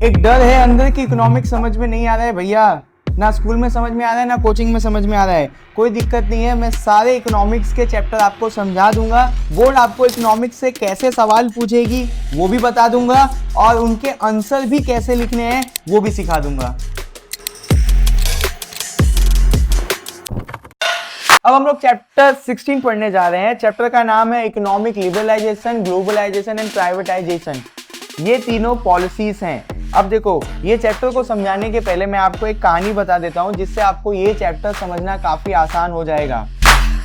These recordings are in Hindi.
एक डर है अंदर की इकोनॉमिक्स समझ में नहीं आ रहा है भैया, ना स्कूल में समझ में आ रहा है ना कोचिंग में समझ में आ रहा है। कोई दिक्कत नहीं है, मैं सारे इकोनॉमिक्स के चैप्टर आपको समझा दूंगा। बोर्ड आपको इकोनॉमिक्स से कैसे सवाल पूछेगी वो भी बता दूंगा और उनके आंसर भी कैसे लिखने हैं वो भी सिखा दूंगा। अब हम लोग चैप्टर 16 पढ़ने जा रहे हैं। चैप्टर का नाम है economic liberalisation, globalisation and privatisation. ये तीनों पॉलिसीज हैं। अब देखो, ये चैप्टर को समझाने के पहले मैं आपको एक कहानी बता देता हूं जिससे आपको ये चैप्टर समझना काफी आसान हो जाएगा।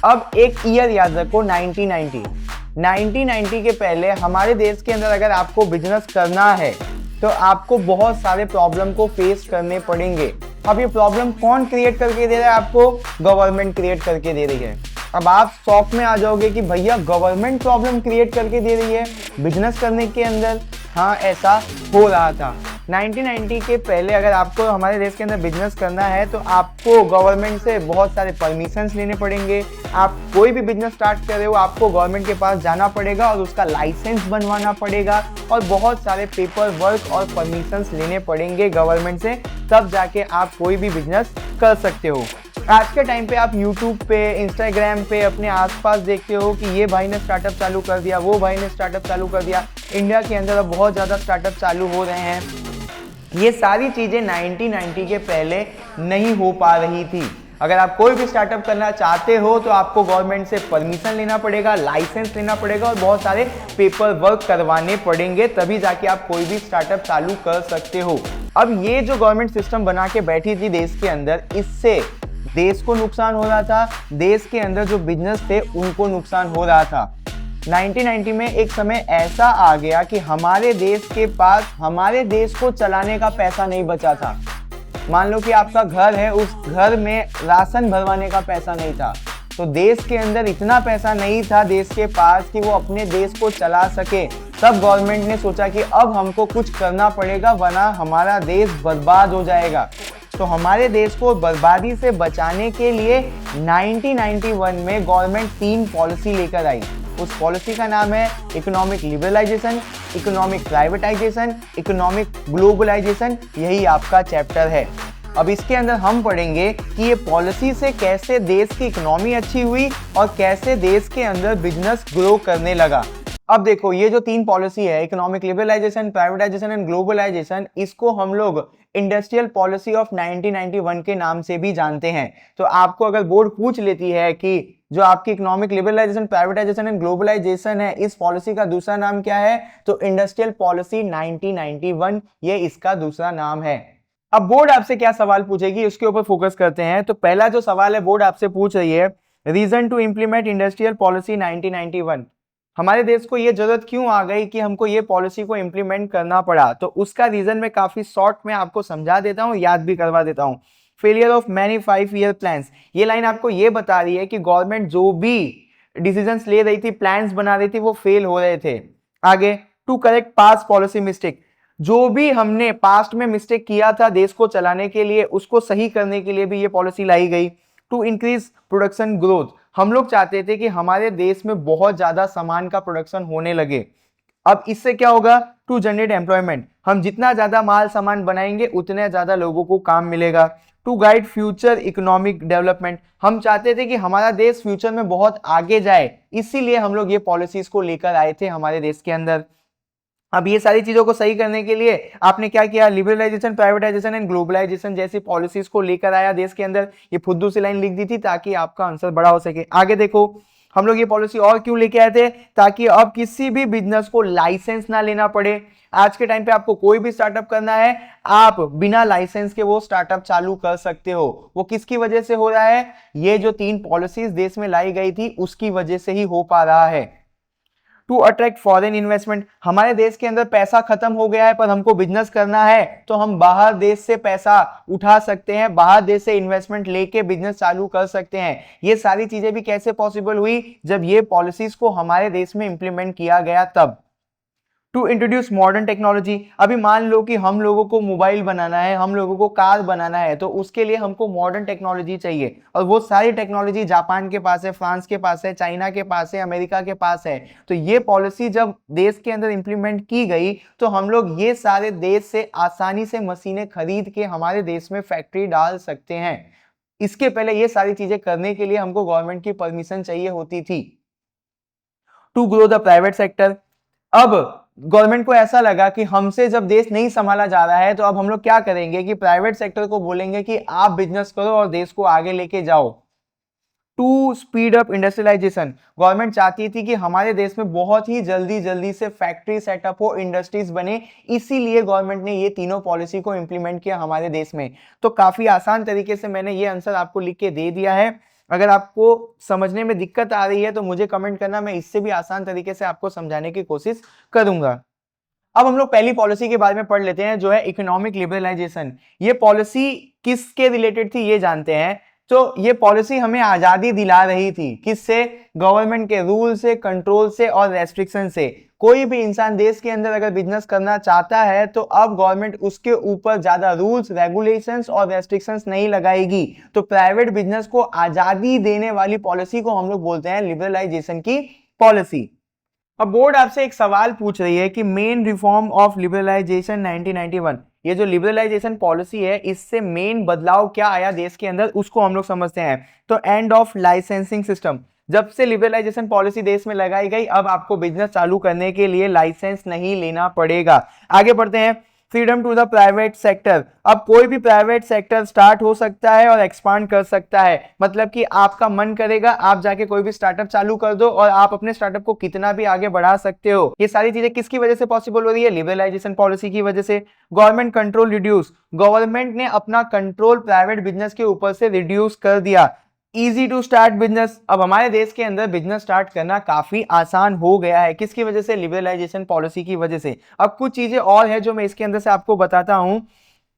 अब एक ईयर याद रखो, 1990 के पहले हमारे देश के अंदर अगर आपको बिजनेस करना है तो आपको बहुत सारे प्रॉब्लम को फेस करने पड़ेंगे। अब ये प्रॉब्लम कौन क्रिएट करके दे रहा है? आपको गवर्नमेंट क्रिएट करके दे रही है। अब आप शॉक में आ जाओगे कि भैया गवर्नमेंट प्रॉब्लम क्रिएट करके दे रही है बिजनेस करने के अंदर। हाँ, ऐसा हो रहा था 1990 के पहले। अगर आपको हमारे देश के अंदर बिजनेस करना है तो आपको गवर्नमेंट से बहुत सारे परमिशंस लेने पड़ेंगे। आप कोई भी बिजनेस स्टार्ट कर रहे हो आपको गवर्नमेंट के पास जाना पड़ेगा और उसका लाइसेंस बनवाना पड़ेगा और बहुत सारे पेपर वर्क और परमिशंस लेने पड़ेंगे गवर्नमेंट से, तब जाके आप कोई भी बिजनेस कर सकते हो। आज के टाइम पे आप YouTube पे, Instagram पे अपने आसपास देखते हो कि ये भाई ने स्टार्टअप चालू कर दिया, वो भाई ने स्टार्टअप चालू कर दिया। इंडिया के अंदर अब बहुत ज़्यादा स्टार्टअप चालू हो रहे हैं। ये सारी चीज़ें 1990 के पहले नहीं हो पा रही थी। अगर आप कोई भी स्टार्टअप करना चाहते हो तो आपको गवर्नमेंट से परमिशन लेना पड़ेगा, लाइसेंस लेना पड़ेगा और बहुत सारे पेपर वर्क करवाने पड़ेंगे, तभी जाके आप कोई भी स्टार्टअप चालू कर सकते हो। अब ये जो गवर्नमेंट सिस्टम बना के बैठी थी देश के अंदर, इससे देश को नुकसान हो रहा था, देश के अंदर जो बिजनेस थे उनको नुकसान हो रहा था। 1990 में एक समय ऐसा आ गया कि हमारे देश के पास हमारे देश को चलाने का पैसा नहीं बचा था। मान लो कि आपका घर है, उस घर में राशन भरवाने का पैसा नहीं था, तो देश के अंदर इतना पैसा नहीं था देश के पास कि वो अपने देश को चला सके। तब गवर्नमेंट ने सोचा कि अब हमको कुछ करना पड़ेगा वरना हमारा देश बर्बाद हो जाएगा। तो हमारे देश को बर्बादी से बचाने के लिए 1991 में गवर्नमेंट 3 पॉलिसी लेकर आई। उस पॉलिसी का नाम है economic liberalisation, economic privatisation, economic globalisation. यही आपका चैप्टर है। अब इसके अंदर हम पढ़ेंगे कि ये पॉलिसी से कैसे देश की इकोनॉमी अच्छी हुई और कैसे देश के अंदर बिजनेस ग्रो करने लगा। अब देखो, ये जो 3 पॉलिसी है, economic liberalisation, privatisation and globalisation, इसको हम लोग इंडस्ट्रियल पॉलिसी ऑफ 1991 के नाम से भी जानते हैं। तो आपको अगर बोर्ड पूछ लेती है कि जो आपकी economic liberalisation, privatisation and globalisation है, इस पॉलिसी का दूसरा नाम क्या है, तो इंडस्ट्रियल पॉलिसी 1991, ये इसका दूसरा नाम है। अब बोर्ड आपसे क्या सवाल पूछेगी उसके ऊपर फोकस करते हैं। तो पहला जो सवाल है बोर्ड आपसे पूछ रही है, reason to implement industrial policy 1991। हमारे देश को ये जरूरत क्यों आ गई कि हमको ये पॉलिसी को इंप्लीमेंट करना पड़ा? तो उसका रीजन मैं काफी शॉर्ट में आपको समझा देता हूं, याद भी करवा देता हूं। Failure of many 5-year plans, ये लाइन आपको ये बता रही है कि गवर्नमेंट जो भी डिसीजंस ले रही थी, प्लान्स बना रही थी, वो फेल हो रहे थे। आगे, to correct past policy mistake, जो भी हमने पास्ट में मिस्टेक किया था देश को चलाने के लिए, उसको सही करने के लिए भी ये पॉलिसी लाई गई। टू इंक्रीज प्रोडक्शन ग्रोथ, हम लोग चाहते थे कि हमारे देश में बहुत ज्यादा सामान का प्रोडक्शन होने लगे। अब इससे क्या होगा? टू जनरेट एम्प्लॉयमेंट, हम जितना ज्यादा माल सामान बनाएंगे उतने ज्यादा लोगों को काम मिलेगा। To guide future economic development, हम चाहते थे कि हमारा देश फ्यूचर में बहुत आगे जाए, इसीलिए हम लोग ये पॉलिसीज को लेकर आए थे हमारे देश के अंदर। अब ये सारी चीजों को सही करने के लिए आपने क्या किया? लिबरलाइजेशन, प्राइवेटाइजेशन एंड ग्लोबलाइजेशन जैसी पॉलिसीज को लेकर आया देश के अंदर। ये फुद्दू सी लाइन लिख दी थी ताकि आपका आंसर बड़ा हो सके। आगे देखो, हम लोग ये पॉलिसी और क्यों लेके आए थे? ताकि अब किसी भी बिजनेस को लाइसेंस ना लेना पड़े। आज के टाइम पे आपको कोई भी स्टार्टअप करना है, आप बिना लाइसेंस के वो स्टार्टअप चालू कर सकते हो। वो किसकी वजह से हो रहा है? ये जो 3 पॉलिसीज देश में लाई गई थी उसकी वजह से ही हो पा रहा है। टू अट्रैक्ट फॉरेन इन्वेस्टमेंट, हमारे देश के अंदर पैसा खत्म हो गया है पर हमको बिजनेस करना है तो हम बाहर देश से पैसा उठा सकते हैं, बाहर देश से इन्वेस्टमेंट लेके बिजनेस चालू कर सकते हैं। ये सारी चीजें भी कैसे पॉसिबल हुई? जब ये पॉलिसीज को हमारे देश में इंप्लीमेंट किया गया तब। To introduce modern technology. अभी मान लो कि हम लोगों को मोबाइल बनाना है, हम लोगों को कार बनाना है, तो उसके लिए हमको मॉडर्न टेक्नोलॉजी चाहिए, और वो सारी टेक्नोलॉजी जापान के पास है, फ्रांस के पास है, चाइना के पास है, अमेरिका के पास है। तो ये पॉलिसी जब देश के अंदर इंप्लीमेंट की गई तो हम लोग ये सारे देश से आसानी से मशीनें खरीद के हमारे देश में फैक्ट्री डाल सकते हैं। इसके पहले ये सारी चीजें करने के लिए हमको गवर्नमेंट की परमिशन चाहिए होती थी। To grow the private sector. अब गवर्नमेंट को ऐसा लगा कि हमसे जब देश नहीं संभाला जा रहा है तो अब हम लोग क्या करेंगे कि प्राइवेट सेक्टर को बोलेंगे कि आप बिजनेस करो और देश को आगे लेके जाओ। To speed up industrialisation. Government चाहती थी कि हमारे देश में बहुत ही जल्दी से फैक्ट्री सेटअप हो, इंडस्ट्रीज बने, इसीलिए गवर्नमेंट ने ये तीनों पॉलिसी को इंप्लीमेंट किया हमारे देश में। तो काफी आसान तरीके से मैंने ये आंसर आपको लिख के दे दिया है। अगर आपको समझने में दिक्कत आ रही है तो मुझे कमेंट करना, मैं इससे भी आसान तरीके से आपको समझाने की कोशिश करूंगा। अब हम लोग पहली पॉलिसी के बारे में पढ़ लेते हैं, जो है इकोनॉमिक लिबरलाइजेशन। ये पॉलिसी किसके रिलेटेड थी ये जानते हैं। तो ये पॉलिसी हमें आजादी दिला रही थी, किससे? गवर्नमेंट के रूल से, कंट्रोल से और रेस्ट्रिक्शन से। कोई भी इंसान देश के अंदर अगर बिजनेस करना चाहता है तो अब गवर्नमेंट उसके ऊपर ज्यादा रूल्स, रेगुलेशंस और रेस्ट्रिक्शंस नहीं लगाएगी। तो प्राइवेट बिजनेस को आजादी देने वाली पॉलिसी को हम लोग बोलते हैं लिबरलाइजेशन की पॉलिसी। अब बोर्ड आपसे एक सवाल पूछ रही है कि मेन रिफॉर्म ऑफ लिबरलाइजेशन 1991, ये जो लिबरलाइजेशन पॉलिसी है इससे मेन बदलाव क्या आया देश के अंदर, उसको हम लोग समझते हैं। तो एंड ऑफ लाइसेंसिंग सिस्टम। जब से लिबरलाइजेशन पॉलिसी देश में लगाई गई, अब आपको बिजनेस चालू करने के लिए लाइसेंस नहीं लेना पड़ेगा। आगे बढ़ते हैं। Freedom to the private sector. अब कोई भी प्राइवेट सेक्टर स्टार्ट हो सकता है और एक्सपांड कर सकता है। मतलब कि आपका मन करेगा आप जाके कोई भी स्टार्टअप चालू कर दो और आप अपने स्टार्टअप को कितना भी आगे बढ़ा सकते हो। ये सारी चीजें किसकी वजह से पॉसिबल हो रही है? लिबरलाइजेशन पॉलिसी की वजह से। Government control reduce. गवर्नमेंट ने अपना कंट्रोल प्राइवेट बिजनेस के ऊपर से रिड्यूस कर दिया। Easy to start business. अब हमारे देश के अंदर बिजनेस स्टार्ट करना काफी आसान हो गया है। किसकी वजह से? लिबरलाइजेशन पॉलिसी की वजह से। अब कुछ चीजें और है जो मैं इसके अंदर से आपको बताता हूं।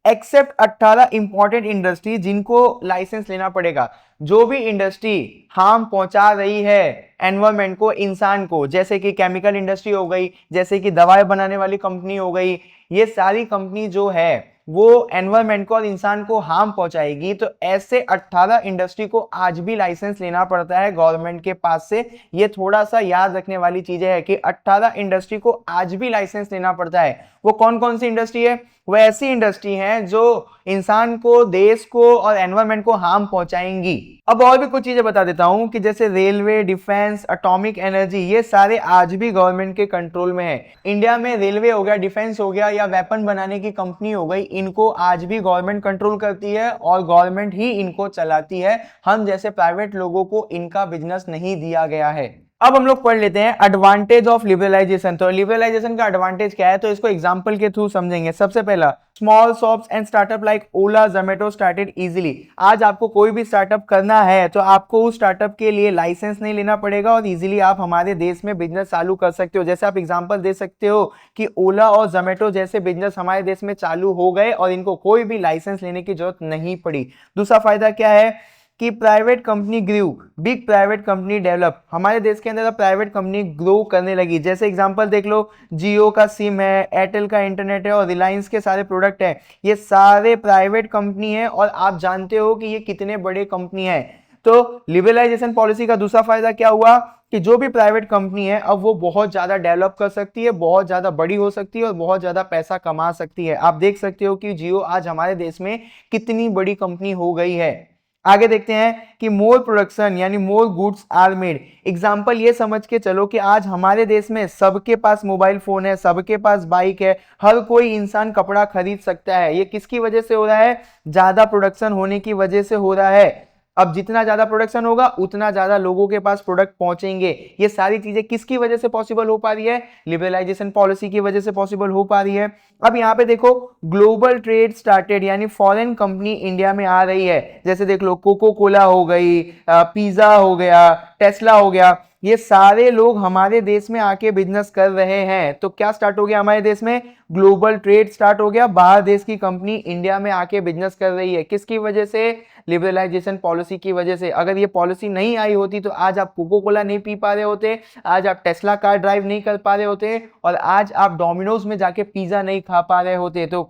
एक्सेप्ट 18 इंपॉर्टेंट इंडस्ट्री जिनको लाइसेंस लेना पड़ेगा। जो भी इंडस्ट्री हार्म पहुंचा रही है एनवायरमेंट को, इंसान को, जैसे कि केमिकल इंडस्ट्री हो गई, जैसे कि दवाई बनाने वाली कंपनी हो गई, ये सारी कंपनी जो है वो एनवायरमेंट को और इंसान को हार्म पहुंचाएगी। तो ऐसे 18 इंडस्ट्री को आज भी लाइसेंस लेना पड़ता है गवर्नमेंट के पास से। ये थोड़ा सा याद रखने वाली चीजें है कि 18 इंडस्ट्री को आज भी लाइसेंस लेना पड़ता है। वो कौन कौन सी इंडस्ट्री है? वो ऐसी इंडस्ट्री हैं जो इंसान को, देश को और एनवायरमेंट को हार्म पहुंचाएंगी। अब और भी कुछ चीजें बता देता हूं कि जैसे रेलवे, डिफेंस, एटॉमिक एनर्जी, ये सारे आज भी गवर्नमेंट के कंट्रोल में है। इंडिया में रेलवे हो गया, डिफेंस हो गया या वेपन बनाने की कंपनी हो गई, इनको आज भी गवर्नमेंट कंट्रोल करती है और गवर्नमेंट ही इनको चलाती है। हम जैसे प्राइवेट लोगों को इनका बिजनेस नहीं दिया गया है। अब हम लोग पढ़ लेते हैं एडवांटेज ऑफ लिबरलाइजेशन। तो लिबरलाइजेशन का एडवांटेज क्या है, तो इसको एग्जांपल के थ्रू समझेंगे। सबसे पहला, small shops and startup like Ola, Zomato started easily. आज आपको कोई भी स्टार्टअप करना है तो आपको उस स्टार्टअप के लिए लाइसेंस नहीं लेना पड़ेगा और इजीली आप हमारे देश में बिजनेस चालू कर सकते हो। जैसे आप एग्जांपल दे सकते हो कि ओला और जोमेटो जैसे बिजनेस हमारे देश में चालू हो गए और इनको कोई भी लाइसेंस लेने की जरूरत नहीं पड़ी। दूसरा फायदा क्या है कि प्राइवेट कंपनी ग्रू, बिग प्राइवेट कंपनी डेवलप। हमारे देश के अंदर प्राइवेट कंपनी ग्रो करने लगी। जैसे एग्जांपल देख लो, जियो का सिम है, एयरटेल का इंटरनेट है और रिलायंस के सारे प्रोडक्ट हैं, ये सारे प्राइवेट कंपनी है और आप जानते हो कि ये कितने बड़े कंपनी है। तो लिबरलाइजेशन पॉलिसी का दूसरा फायदा क्या हुआ कि जो भी प्राइवेट कंपनी है अब वो बहुत ज्यादा डेवलप कर सकती है, बहुत ज्यादा बड़ी हो सकती है और बहुत ज्यादा पैसा कमा सकती है। आप देख सकते हो कि जियो आज हमारे देश में कितनी बड़ी कंपनी हो गई है। आगे देखते हैं कि मोर प्रोडक्शन यानी more goods are made. Example ये समझ के चलो कि आज हमारे देश में सबके पास मोबाइल फोन है, सबके पास बाइक है, हर कोई इंसान कपड़ा खरीद सकता है। ये किसकी वजह से हो रहा है? ज्यादा प्रोडक्शन होने की वजह से हो रहा है। अब जितना ज्यादा प्रोडक्शन होगा उतना ज्यादा लोगों के पास प्रोडक्ट पहुंचेंगे। ये सारी चीजें किसकी वजह से पॉसिबल हो पा रही है? लिबरलाइजेशन पॉलिसी की वजह से पॉसिबल हो पा रही है। अब यहाँ पे देखो, ग्लोबल ट्रेड स्टार्टेड यानी फॉरेन कंपनी इंडिया में आ रही है। जैसे देख लो, कोको कोला हो गई, पिज्जा हो गया, टेस्ला हो गया, ये सारे लोग हमारे देश में आके बिजनेस कर रहे हैं। तो क्या स्टार्ट हो गया हमारे देश में? ग्लोबल ट्रेड स्टार्ट हो गया। बाहर देश की कंपनी इंडिया में आके बिजनेस कर रही है। किसकी वजह से? लिबरलाइजेशन पॉलिसी की वजह से। अगर ये पॉलिसी नहीं आई होती तो आज आप कोको कोला नहीं पी पा रहे होते, आज आप टेस्ला कार ड्राइव नहीं कर पा रहे होते, और आज आप डोमिनोज में जाके पिज्जा नहीं खा पा रहे होते। तो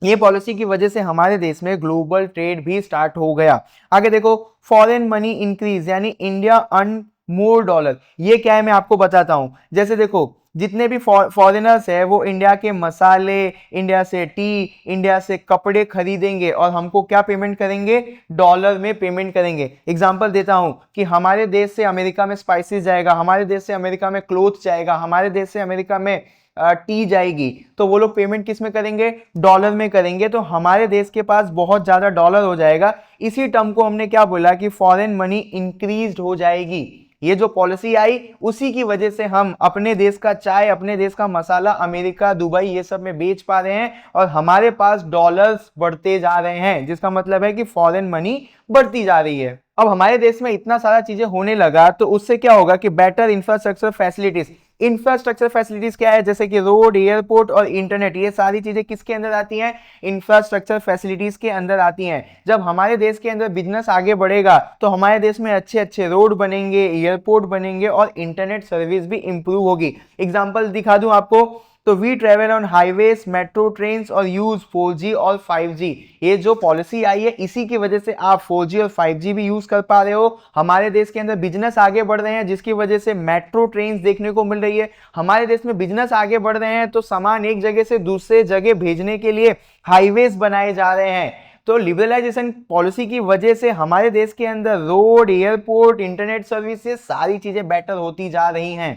ये पॉलिसी की वजह से हमारे देश में ग्लोबल ट्रेड भी स्टार्ट हो गया। आगे देखो, फॉरेन मनी इंक्रीज, यानी इंडिया अर्न मोर डॉलर। ये क्या है मैं आपको बताता हूं। जैसे देखो, जितने भी फॉरेनर्स है वो इंडिया के मसाले, इंडिया से टी, इंडिया से कपड़े खरीदेंगे और हमको क्या पेमेंट करेंगे? डॉलर में पेमेंट करेंगे। एग्जांपल देता हूं कि हमारे देश से अमेरिका में स्पाइसेस जाएगा, हमारे देश से अमेरिका में क्लोथ जाएगा, हमारे देश से अमेरिका में टी जाएगी, तो वो लोग पेमेंट किस में करेंगे? डॉलर में करेंगे। तो हमारे देश के पास बहुत ज्यादा डॉलर हो जाएगा। इसी टर्म को हमने क्या बोला कि फॉरेन मनी इंक्रीज हो जाएगी। ये जो पॉलिसी आई उसी की वजह से हम अपने देश का चाय, अपने देश का मसाला अमेरिका, दुबई ये सब में बेच पा रहे हैं और हमारे पास डॉलर्स बढ़ते जा रहे हैं, जिसका मतलब है कि फॉरेन मनी बढ़ती जा रही है। अब हमारे देश में इतना सारा चीजें होने लगा तो उससे क्या होगा कि better infrastructure facilities. Infrastructure facilities क्या है? जैसे कि रोड, एयरपोर्ट और इंटरनेट, ये सारी चीजें किसके अंदर आती हैं? इंफ्रास्ट्रक्चर फैसिलिटीज के अंदर आती हैं। जब हमारे देश के अंदर बिजनेस आगे बढ़ेगा तो हमारे देश में अच्छे अच्छे रोड बनेंगे, एयरपोर्ट बनेंगे और इंटरनेट सर्विस भी इंप्रूव होगी। एग्जाम्पल दिखा दूं आपको, तो we travel on highways, metro trains और यूज 4G और 5G। ये जो पॉलिसी आई है इसी की वजह से आप 4G और 5G भी यूज कर पा रहे हो। हमारे देश के अंदर बिजनेस आगे बढ़ रहे हैं जिसकी वजह से मेट्रो ट्रेन्स देखने को मिल रही है। हमारे देश में बिजनेस आगे बढ़ रहे हैं तो सामान एक जगह से दूसरे जगह भेजने के लिए हाईवेज बनाए जा रहे हैं। तो लिबरलाइजेशन पॉलिसी की वजह से हमारे देश के अंदर रोड, एयरपोर्ट, इंटरनेट सर्विस, ये सारी चीजें बेटर होती जा रही हैं।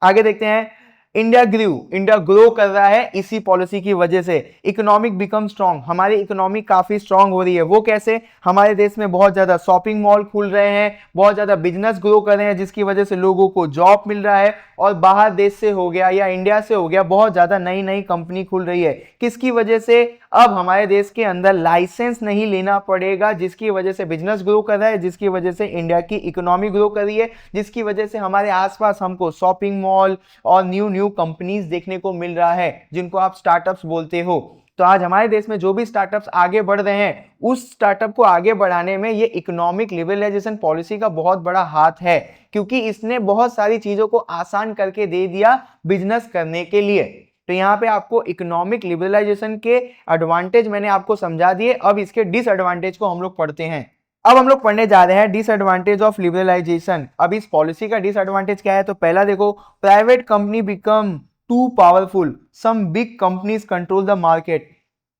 आगे देखते हैं, इंडिया ग्रो कर रहा है इसी पॉलिसी की वजह से। इकोनॉमिक बिकम स्ट्रांग, हमारी इकोनॉमी काफी स्ट्रांग हो रही है। वो कैसे? हमारे देश में बहुत ज्यादा शॉपिंग मॉल खुल रहे हैं, बहुत ज्यादा बिजनेस ग्रो कर रहे हैं जिसकी वजह से लोगों को जॉब मिल रहा है, और बाहर देश से हो गया या इंडिया से हो गया बहुत ज्यादा नई नई कंपनी खुल रही है। किसकी वजह से? अब हमारे देश के अंदर लाइसेंस नहीं लेना पड़ेगा, जिसकी वजह से बिजनेस ग्रो कर रहा है, जिसकी वजह से इंडिया की इकोनॉमी ग्रो कर रही है, जिसकी वजह से हमारे आसपास हमको शॉपिंग मॉल और न्यू कंपनीज देखने को मिल रहा है जिनको आप स्टार्टअप्स बोलते हो। तो आज हमारे देश में जो भी स्टार्टअप्स आगे बढ़ रहे हैं उस स्टार्टअप को आगे बढ़ाने में ये इकोनॉमिक लिबरलाइजेशन पॉलिसी का बहुत बड़ा हाथ है, क्योंकि इसने बहुत सारी चीजों को आसान करके दे दिया बिजनेस करने के लिए। तो यहाँ पे आपको इकोनॉमिक लिबरलाइजेशन के एडवांटेज मैंने आपको समझा दिए। अब इसके डिसएडवांटेज को हम लोग पढ़ते हैं। अब हम लोग पढ़ने जा रहे हैं डिसएडवांटेज ऑफ लिबरलाइजेशन। अब इस पॉलिसी का डिसएडवांटेज क्या है? तो पहला देखो, private company become too powerful, some big companies control the market.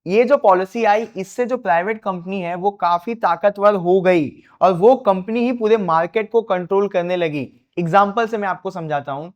ये जो पॉलिसी आई इससे जो प्राइवेट कंपनी है वो काफी ताकतवर हो गई और वो कंपनी ही पूरे मार्केट को कंट्रोल करने लगी। एग्जाम्पल से मैं आपको समझाता हूं।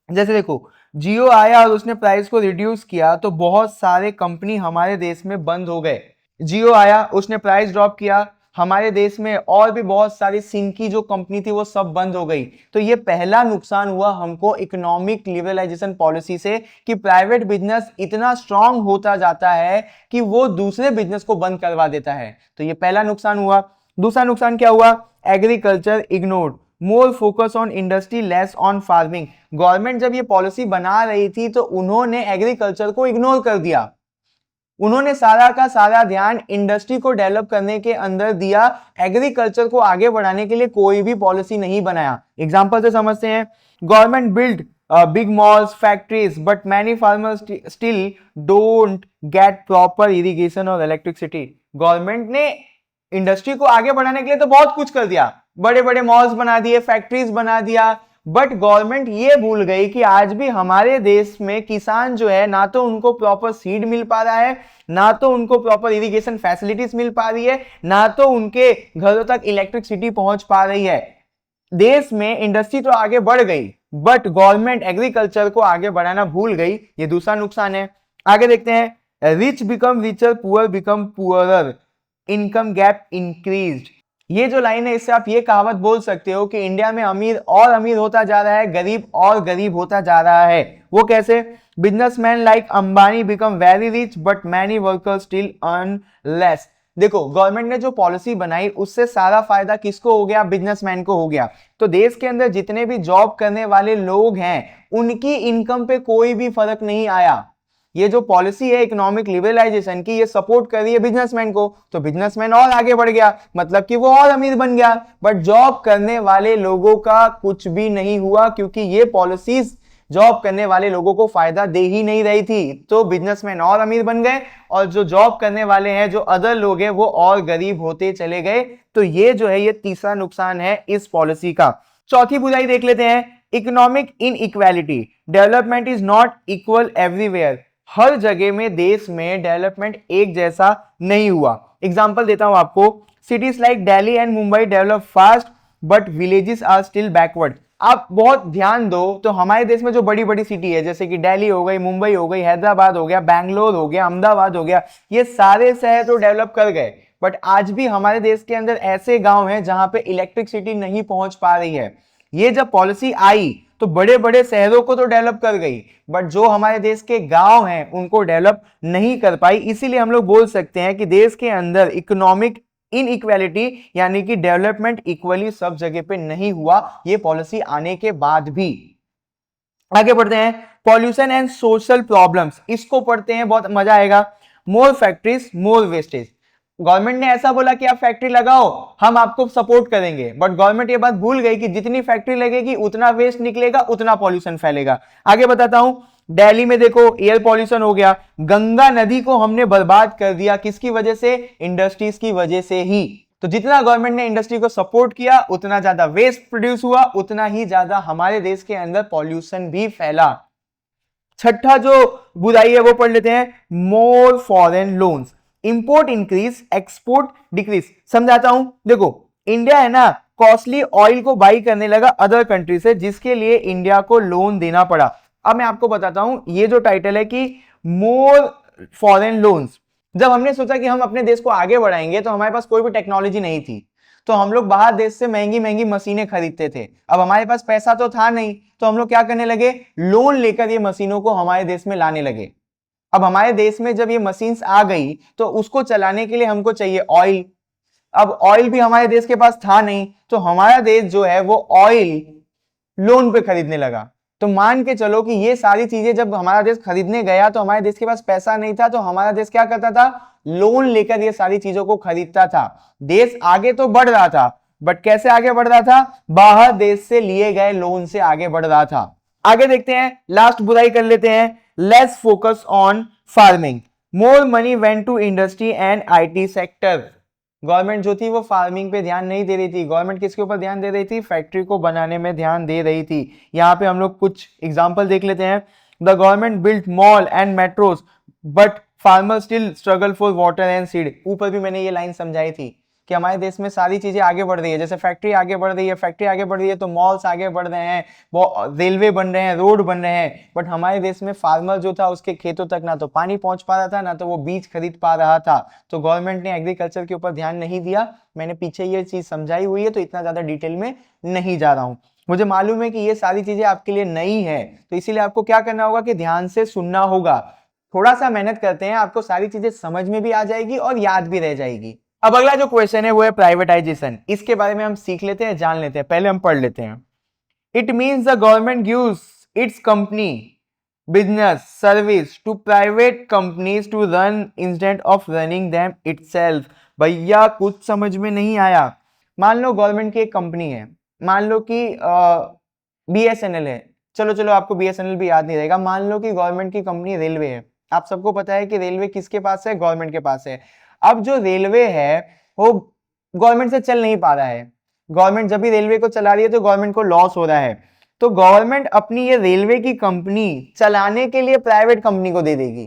जैसे देखो, जियो आया और उसने प्राइस को रिड्यूस किया तो बहुत सारे कंपनी हमारे देश में बंद हो गए। जियो आया, उसने प्राइस ड्रॉप किया, हमारे देश में और भी बहुत सारी सिम की जो कंपनी थी वो सब बंद हो गई। तो ये पहला नुकसान हुआ हमको इकोनॉमिक लिबरलाइजेशन पॉलिसी से कि प्राइवेट बिजनेस इतना स्ट्रांग होता जाता है कि वो दूसरे बिजनेस को बंद करवा देता है। तो ये पहला नुकसान हुआ। दूसरा नुकसान क्या हुआ? Agriculture ignored, more focus on industry, less on farming. Government जब ये पॉलिसी बना रही थी तो उन्होंने एग्रीकल्चर को इग्नोर कर दिया। उन्होंने सारा का सारा ध्यान इंडस्ट्री को डेवलप करने के अंदर दिया, एग्रीकल्चर को आगे बढ़ाने के लिए कोई भी पॉलिसी नहीं बनाया। एग्जांपल से समझते हैं, government build big malls, factories, but many farmers still don't get proper irrigation और इलेक्ट्रिसिटी। गवर्नमेंट ने इंडस्ट्री को आगे बढ़ाने के लिए तो बहुत कुछ कर दिया, बड़े बड़े मॉल्स बना दिए, फैक्ट्रीज बना दिया, बट गवर्नमेंट ये भूल गई कि आज भी हमारे देश में किसान जो है ना तो उनको प्रॉपर सीड मिल पा रहा है, ना तो उनको प्रॉपर इरिगेशन फैसिलिटीज मिल पा रही है, ना तो उनके घरों तक इलेक्ट्रिसिटी पहुंच पा रही है। देश में इंडस्ट्री तो आगे बढ़ गई बट गवर्नमेंट एग्रीकल्चर को आगे बढ़ाना भूल गई। ये दूसरा नुकसान है। आगे देखते हैं, rich become richer, poor become poorer, income gap increased. ये जो लाइन है इससे आप ये कहावत बोल सकते हो कि इंडिया में अमीर और अमीर होता जा रहा है, गरीब और गरीब होता जा रहा है। वो कैसे? Businessman like Ambani become very rich but many workers still earn less. देखो गवर्नमेंट ने जो पॉलिसी बनाई उससे सारा फायदा किसको हो गया? बिजनेसमैन को हो गया। तो देश के अंदर जितने भी जॉब करने वाले लोग हैं उनकी इनकम पे कोई भी फर्क नहीं आया। ये जो पॉलिसी है इकोनॉमिक लिबरलाइजेशन की, ये सपोर्ट कर रही है बिजनेसमैन को, तो बिजनेसमैन और आगे बढ़ गया, मतलब कि वो और अमीर बन गया। बट जॉब करने वाले लोगों का कुछ भी नहीं हुआ, क्योंकि ये पॉलिसीज जॉब करने वाले लोगों को फायदा दे ही नहीं रही थी। तो बिजनेसमैन और अमीर बन गए और जो जॉब करने वाले हैं, जो अदर लोग हैं, वो और गरीब होते चले गए। तो ये जो है ये तीसरा नुकसान है इस पॉलिसी का। चौथी बुराई देख लेते हैं, economic inequality. Development is not equal everywhere. हर जगह में देश में डेवलपमेंट एक जैसा नहीं हुआ। एग्जांपल देता हूं आपको, cities like Delhi and Mumbai develop fast but villages are still backward. आप बहुत ध्यान दो तो हमारे देश में जो बड़ी बड़ी सिटी है जैसे कि दिल्ली हो गई, मुंबई हो गई, हैदराबाद हो गया, बैंगलोर हो गया, अहमदाबाद हो गया, ये सारे शहर तो डेवलप कर गए, बट आज भी हमारे देश के अंदर ऐसे गांव हैं जहां पे इलेक्ट्रिसिटी नहीं पहुंच पा रही है। ये जब पॉलिसी आई तो बड़े बड़े शहरों को तो डेवलप कर गई, बट जो हमारे देश के गांव हैं उनको डेवलप नहीं कर पाई। इसीलिए हम लोग बोल सकते हैं कि देश के अंदर इकोनॉमिक इनइक्वालिटी यानी कि डेवलपमेंट इक्वली सब जगह पे नहीं हुआ, ये पॉलिसी आने के बाद भी। आगे बढ़ते हैं, पॉल्यूशन एंड सोशल प्रॉब्लम्स, इसको पढ़ते हैं, बहुत मजा आएगा। मोर फैक्ट्रीज मोर वेस्टेज। गवर्नमेंट ने ऐसा बोला कि आप फैक्ट्री लगाओ, हम आपको सपोर्ट करेंगे, बट गवर्नमेंट ये बात भूल गई कि जितनी फैक्ट्री लगेगी उतना वेस्ट निकलेगा, उतना पॉल्यूशन फैलेगा। आगे बताता हूं, दिल्ली में देखो एयर पॉल्यूशन हो गया, गंगा नदी को हमने बर्बाद कर दिया, किसकी वजह से? इंडस्ट्रीज की वजह से ही। तो जितना गवर्नमेंट ने इंडस्ट्री को सपोर्ट किया उतना ज्यादा वेस्ट प्रोड्यूस हुआ, उतना ही ज्यादा हमारे देश के अंदर पॉल्यूशन भी फैला। छठा जो बुराई है वो पढ़ लेते हैं, more foreign loans. Import increase export decrease. समझाता हूं, देखो इंडिया है ना, कॉस्टली ऑयल को बाई करने लगा अदर कंट्री से, जिसके लिए इंडिया को लोन देना पड़ा। अब मैं आपको बताता हूं, ये जो टाइटल है कि मोर फॉरेन लोन्स, जब हमने सोचा कि हम अपने देश को आगे बढ़ाएंगे तो हमारे पास कोई भी टेक्नोलॉजी नहीं थी, तो हम लोग बाहर देश से महंगी महंगी मशीनें खरीदते थे। अब हमारे पास पैसा तो था नहीं, तो हम लोग क्या करने लगे? लोन लेकर ये मशीनों को हमारे देश में लाने लगे। अब हमारे देश में जब ये मशीन्स आ गई तो उसको चलाने के लिए हमको चाहिए ऑयल। अब ऑयल भी हमारे देश के पास था नहीं, तो हमारा देश जो है वो ऑयल लोन पे खरीदने लगा। तो मान के चलो कि ये सारी चीजें जब हमारा देश खरीदने गया तो हमारे देश के पास पैसा नहीं था, तो हमारा देश क्या करता था? लोन लेकर ये सारी चीजों को खरीदता था। देश आगे तो बढ़ रहा था, बट कैसे आगे बढ़ रहा था? बाहर देश से लिए गए लोन से आगे बढ़ रहा था। आगे देखते हैं, लास्ट बुराई कर लेते हैं, less focus on farming, more money went to industry and IT sector. Government जो थी वो फार्मिंग पे ध्यान नहीं दे रही थी, गवर्नमेंट किसके ऊपर ध्यान दे रही थी? फैक्ट्री को बनाने में ध्यान दे रही थी। यहाँ पे हम लोग कुछ एग्जांपल देख लेते हैं, the government built mall and metros but farmer still struggle for water and seed. ऊपर भी मैंने ये लाइन समझाई थी कि हमारे देश में सारी चीजें आगे बढ़ रही है, जैसे फैक्ट्री आगे बढ़ रही है, फैक्ट्री आगे बढ़ रही है तो मॉल्स आगे बढ़ रहे हैं, रेलवे बन रहे हैं, रोड बन रहे हैं, बट हमारे देश में फार्मर जो था उसके खेतों तक ना तो पानी पहुंच पा रहा था, ना तो वो बीज खरीद पा रहा था। तो गवर्नमेंट ने एग्रीकल्चर के ऊपर ध्यान नहीं दिया। मैंने पीछे ये चीज समझाई हुई है, तो इतना ज्यादा डिटेल में नहीं जा रहा हूं। मुझे मालूम है कि ये सारी चीजें आपके लिए नई है, तो इसीलिए आपको क्या करना होगा कि ध्यान से सुनना होगा। थोड़ा सा मेहनत करते हैं, आपको सारी चीजें समझ में भी आ जाएगी और याद भी रह जाएगी। अब अगला जो क्वेश्चन है वो है प्राइवेटाइजेशन। इसके बारे में हम सीख लेते हैं, जान लेते हैं, पहले हम पढ़ लेते हैं। It means the government gives its company business service to private companies to run instead of running them itself. भैया कुछ समझ में नहीं आया। मान लो गवर्नमेंट की एक कंपनी है, मान लो कि BSNL है, चलो आपको BSNL भी याद नहीं रहेगा। मान लो कि गवर्नमेंट की कंपनी रेलवे है। आप सबको पता है कि रेलवे किसके पास है? गवर्नमेंट के पास है। अब जो रेलवे है वो गवर्नमेंट से चल नहीं पा रहा है, गवर्नमेंट जब भी रेलवे को चला रही है तो गवर्नमेंट को लॉस हो रहा है, तो गवर्नमेंट अपनी ये रेलवे की कंपनी चलाने के लिए प्राइवेट कंपनी को दे देगी।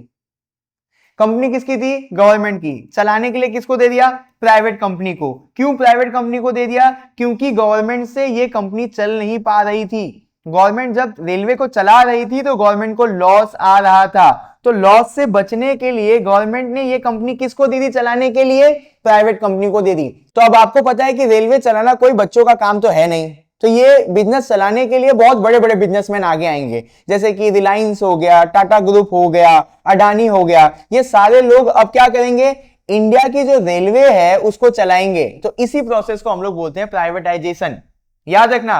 कंपनी किसकी थी? गवर्नमेंट की। चलाने के लिए किसको दे दिया? प्राइवेट कंपनी को। क्यों प्राइवेट कंपनी को दे दिया? क्योंकि गवर्नमेंट से ये कंपनी चल नहीं पा रही थी। गवर्नमेंट जब रेलवे को चला रही थी तो गवर्नमेंट को लॉस आ रहा था, तो लॉस से बचने के लिए गवर्नमेंट ने ये कंपनी किसको दी थी चलाने के लिए? प्राइवेट कंपनी को दे दी। तो अब आपको पता है कि रेलवे चलाना कोई बच्चों का काम तो है नहीं, तो ये बिजनेस चलाने के लिए बहुत बड़े बड़े बिजनेसमैन आगे आएंगे, जैसे कि रिलायंस हो गया, टाटा ग्रुप हो गया, अडानी हो गया। ये सारे लोग अब क्या करेंगे? इंडिया की जो रेलवे है उसको चलाएंगे। तो इसी प्रोसेस को हम लोग बोलते हैं प्राइवेटाइजेशन। याद रखना,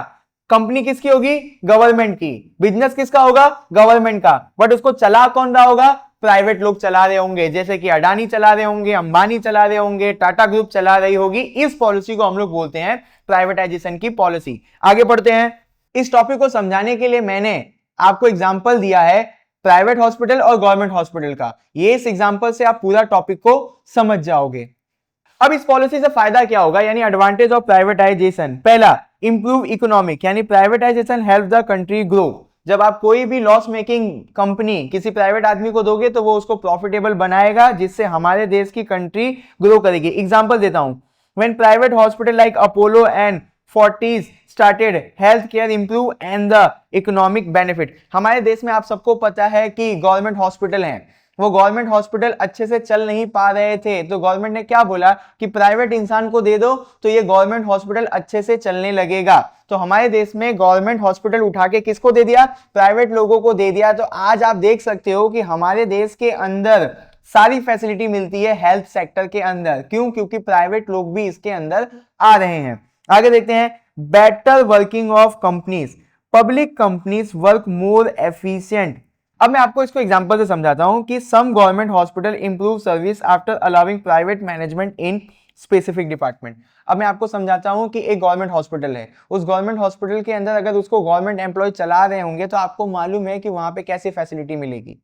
कंपनी किसकी होगी? गवर्नमेंट की। बिजनेस किसका होगा? गवर्नमेंट का। बट उसको चला कौन रहा होगा? प्राइवेट लोग चला रहे होंगे, जैसे कि अडानी चला रहे होंगे, अंबानी चला रहे होंगे, टाटा ग्रुप चला रही होगी। इस पॉलिसी को हम लोग बोलते हैं प्राइवेटाइजेशन की पॉलिसी। आगे बढ़ते हैं। इस टॉपिक को समझाने के लिए मैंने आपको एग्जांपल दिया है प्राइवेट हॉस्पिटल और गवर्नमेंट हॉस्पिटल का। ये इस एग्जांपल से आप पूरा टॉपिक को समझ जाओगे। अब इस पॉलिसी से फायदा क्या होगा, यानी एडवांटेज ऑफ प्राइवेटाइजेशन। पहला, इंप्रूव इकोनॉमिक, यानी privatisation help the country grow. जब आप कोई भी लॉस मेकिंग कंपनी किसी प्राइवेट आदमी को दोगे तो वो उसको प्रॉफिटेबल बनाएगा, जिससे हमारे देश की कंट्री ग्रो करेगी। एग्जांपल देता हूं, when private hospital like Apollo and Fortis started, health care improve and the economic benefit. हमारे देश में आप सबको पता है कि गवर्नमेंट हॉस्पिटल हैं, वो गवर्नमेंट हॉस्पिटल अच्छे से चल नहीं पा रहे थे, तो गवर्नमेंट ने क्या बोला कि प्राइवेट इंसान को दे दो तो ये गवर्नमेंट हॉस्पिटल अच्छे से चलने लगेगा। तो हमारे देश में गवर्नमेंट हॉस्पिटल उठा के किसको दे दिया? प्राइवेट लोगों को दे दिया। तो आज आप देख सकते हो कि हमारे देश के अंदर सारी फैसिलिटी मिलती है हेल्थ सेक्टर के अंदर। क्यों? क्योंकि प्राइवेट लोग भी इसके अंदर आ रहे हैं। आगे देखते हैं, better working of companies, public companies work more efficient. अब मैं आपको इसको एग्जांपल से समझाता हूं कि some government hospital improve service after allowing private management in specific department. अब मैं आपको समझाता हूं कि एक गवर्नमेंट हॉस्पिटल है, उस गवर्नमेंट हॉस्पिटल के अंदर अगर उसको गवर्नमेंट एम्प्लॉय चला रहे होंगे तो आपको मालूम है कि वहां पे कैसी फैसिलिटी मिलेगी।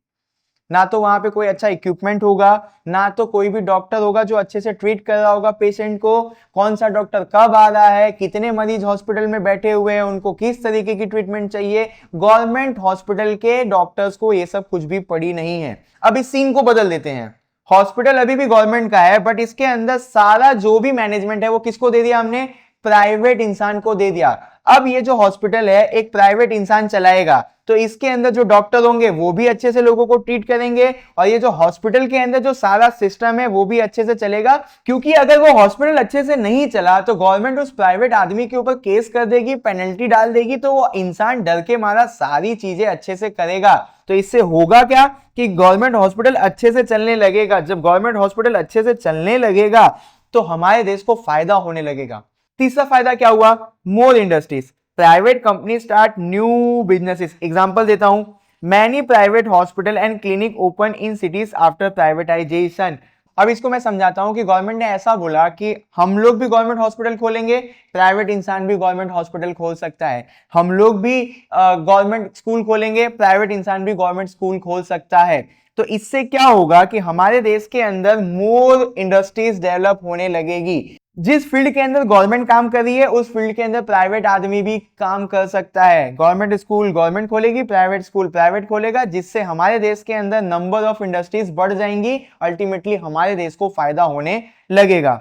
ना तो वहां पे कोई अच्छा इक्विपमेंट होगा, ना तो कोई भी डॉक्टर होगा जो अच्छे से ट्रीट कर रहा होगा पेशेंट को। कौन सा डॉक्टर कब आ रहा है, कितने मरीज हॉस्पिटल में बैठे हुए हैं, उनको किस तरीके की ट्रीटमेंट चाहिए, गवर्नमेंट हॉस्पिटल के डॉक्टर्स को ये सब कुछ भी पड़ी नहीं है। अब इस सीन को बदल देते हैं, हॉस्पिटल अभी भी गवर्नमेंट का है, बट इसके अंदर सारा जो भी मैनेजमेंट है वो किसको दे दिया हमने? प्राइवेट इंसान को दे दिया। अब ये जो हॉस्पिटल है एक प्राइवेट इंसान चलाएगा, तो इसके अंदर जो डॉक्टर होंगे वो भी अच्छे से लोगों को ट्रीट करेंगे, और ये जो हॉस्पिटल के अंदर जो सारा सिस्टम है वो भी अच्छे से चलेगा। क्योंकि अगर वो हॉस्पिटल अच्छे से नहीं चला तो गवर्नमेंट उस प्राइवेट आदमी के ऊपर केस कर देगी, पेनल्टी डाल देगी, तो वो इंसान डर के मारा सारी चीजें अच्छे से करेगा। तो इससे होगा क्या कि गवर्नमेंट हॉस्पिटल अच्छे से चलने लगेगा। जब गवर्नमेंट हॉस्पिटल अच्छे से चलने लगेगा तो हमारे देश को फायदा होने लगेगा। तीसरा फायदा क्या हुआ? More industries, private company start new businesses. Example देता हूं, many private hospital and clinic open in cities after privatization. अब इसको मैं समझाता हूं कि गवर्नमेंट ने ऐसा बोला कि हम लोग भी गवर्नमेंट हॉस्पिटल खोलेंगे, प्राइवेट इंसान भी गवर्नमेंट हॉस्पिटल खोल सकता है। हम लोग भी गवर्नमेंट स्कूल खोलेंगे, प्राइवेट इंसान भी गवर्नमेंट स्कूल खोल सकता है। तो इससे क्या होगा कि हमारे देश के अंदर मोर इंडस्ट्रीज डेवलप होने लगेगी। जिस फील्ड के अंदर गवर्नमेंट काम कर रही है उस फील्ड के अंदर प्राइवेट आदमी भी काम कर सकता है। गवर्नमेंट स्कूल गवर्नमेंट खोलेगी, प्राइवेट स्कूल प्राइवेट खोलेगा, जिससे हमारे देश के अंदर नंबर ऑफ इंडस्ट्रीज बढ़ जाएंगी। अल्टीमेटली हमारे देश को फायदा होने लगेगा।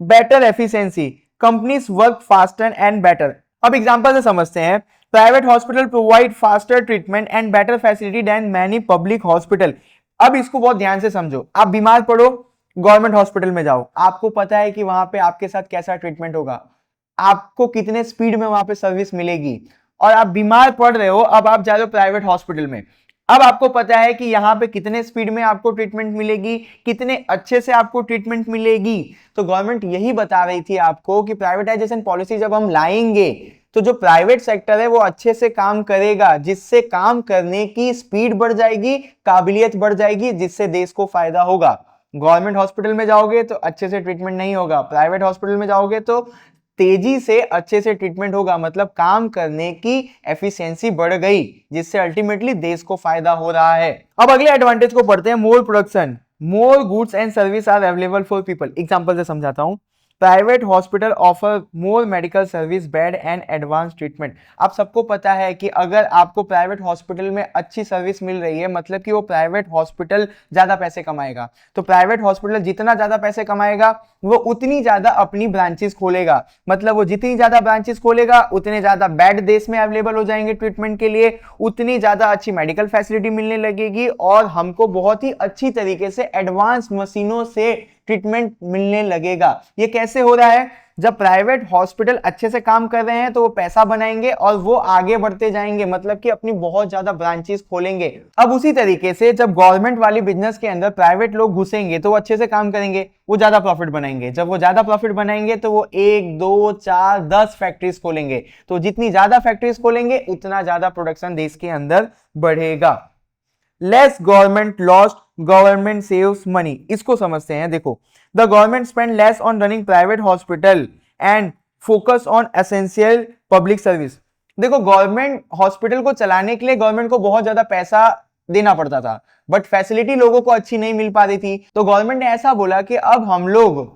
Better efficiency, companies work faster and better. अब एग्जांपल से समझते हैं, private hospital provide faster treatment and better facility than many public hospital. अब इसको बहुत ध्यान से समझो। आप बीमार पड़ो, गवर्नमेंट हॉस्पिटल में जाओ, आपको पता है कि वहां पे आपके साथ कैसा ट्रीटमेंट होगा, आपको कितने स्पीड में वहां पे सर्विस मिलेगी। और आप बीमार पड़ रहे हो, अब आप जा रहे हो प्राइवेट हॉस्पिटल में, अब आपको पता है कि यहाँ पे कितने स्पीड में आपको ट्रीटमेंट मिलेगी, कितने अच्छे से आपको ट्रीटमेंट मिलेगी। तो गवर्नमेंट यही बता रही थी आपको कि प्राइवेटाइजेशन पॉलिसी जब हम लाएंगे तो जो प्राइवेट सेक्टर है वो अच्छे से काम करेगा, जिससे काम करने की स्पीड बढ़ जाएगी, काबिलियत बढ़ जाएगी, जिससे देश को फायदा होगा। गवर्नमेंट हॉस्पिटल में जाओगे तो अच्छे से ट्रीटमेंट नहीं होगा, प्राइवेट हॉस्पिटल में जाओगे तो तेजी से अच्छे से ट्रीटमेंट होगा, मतलब काम करने की एफिशिएंसी बढ़ गई, जिससे अल्टीमेटली देश को फायदा हो रहा है। अब अगले एडवांटेज को पढ़ते हैं, more production, more goods and service are available for people. Example से समझाता हूं, private hospital offer more medical service, bed and advance treatment. आप सबको पता है कि अगर आपको प्राइवेट हॉस्पिटल में अच्छी सर्विस मिल रही है, मतलब कि वो प्राइवेट हॉस्पिटल ज्यादा पैसे कमाएगा। तो प्राइवेट हॉस्पिटल जितना ज्यादा पैसे कमाएगा वो उतनी ज्यादा अपनी ब्रांचेस खोलेगा, मतलब वो जितनी ज्यादा ब्रांचेस खोलेगा उतने ज्यादा बेड देश में अवेलेबल हो जाएंगे ट्रीटमेंट के लिए, उतनी ज्यादा अच्छी मेडिकल फैसिलिटी मिलने लगेगी, और हमको बहुत ही अच्छी तरीके से एडवांस मशीनों से ट्रीटमेंट मिलने लगेगा। ये कैसे हो रहा है? जब प्राइवेट हॉस्पिटल अच्छे से काम कर रहे हैं तो वो पैसा बनाएंगे और वो आगे बढ़ते जाएंगे, मतलब कि अपनी बहुत ज्यादा ब्रांचेस खोलेंगे। अब उसी तरीके से जब गवर्नमेंट वाली बिजनेस के अंदर प्राइवेट लोग घुसेंगे तो वो अच्छे से काम करेंगे, वो ज्यादा प्रॉफिट बनाएंगे। जब वो ज्यादा प्रॉफिट बनाएंगे तो वो 1, 2, 4, 10 फैक्ट्रीज खोलेंगे। तो जितनी ज्यादा फैक्ट्रीज खोलेंगे उतना ज्यादा प्रोडक्शन देश के अंदर बढ़ेगा। Less government lost, government saves money. इसको समझते हैं। देखो, the government spend less on running private hospital and focus on essential public service. देखो, गवर्नमेंट हॉस्पिटल को चलाने के लिए गवर्नमेंट को बहुत ज्यादा पैसा देना पड़ता था, बट फैसिलिटी लोगों को अच्छी नहीं मिल पा रही थी। तो गवर्नमेंट ने ऐसा बोला कि अब हम लोग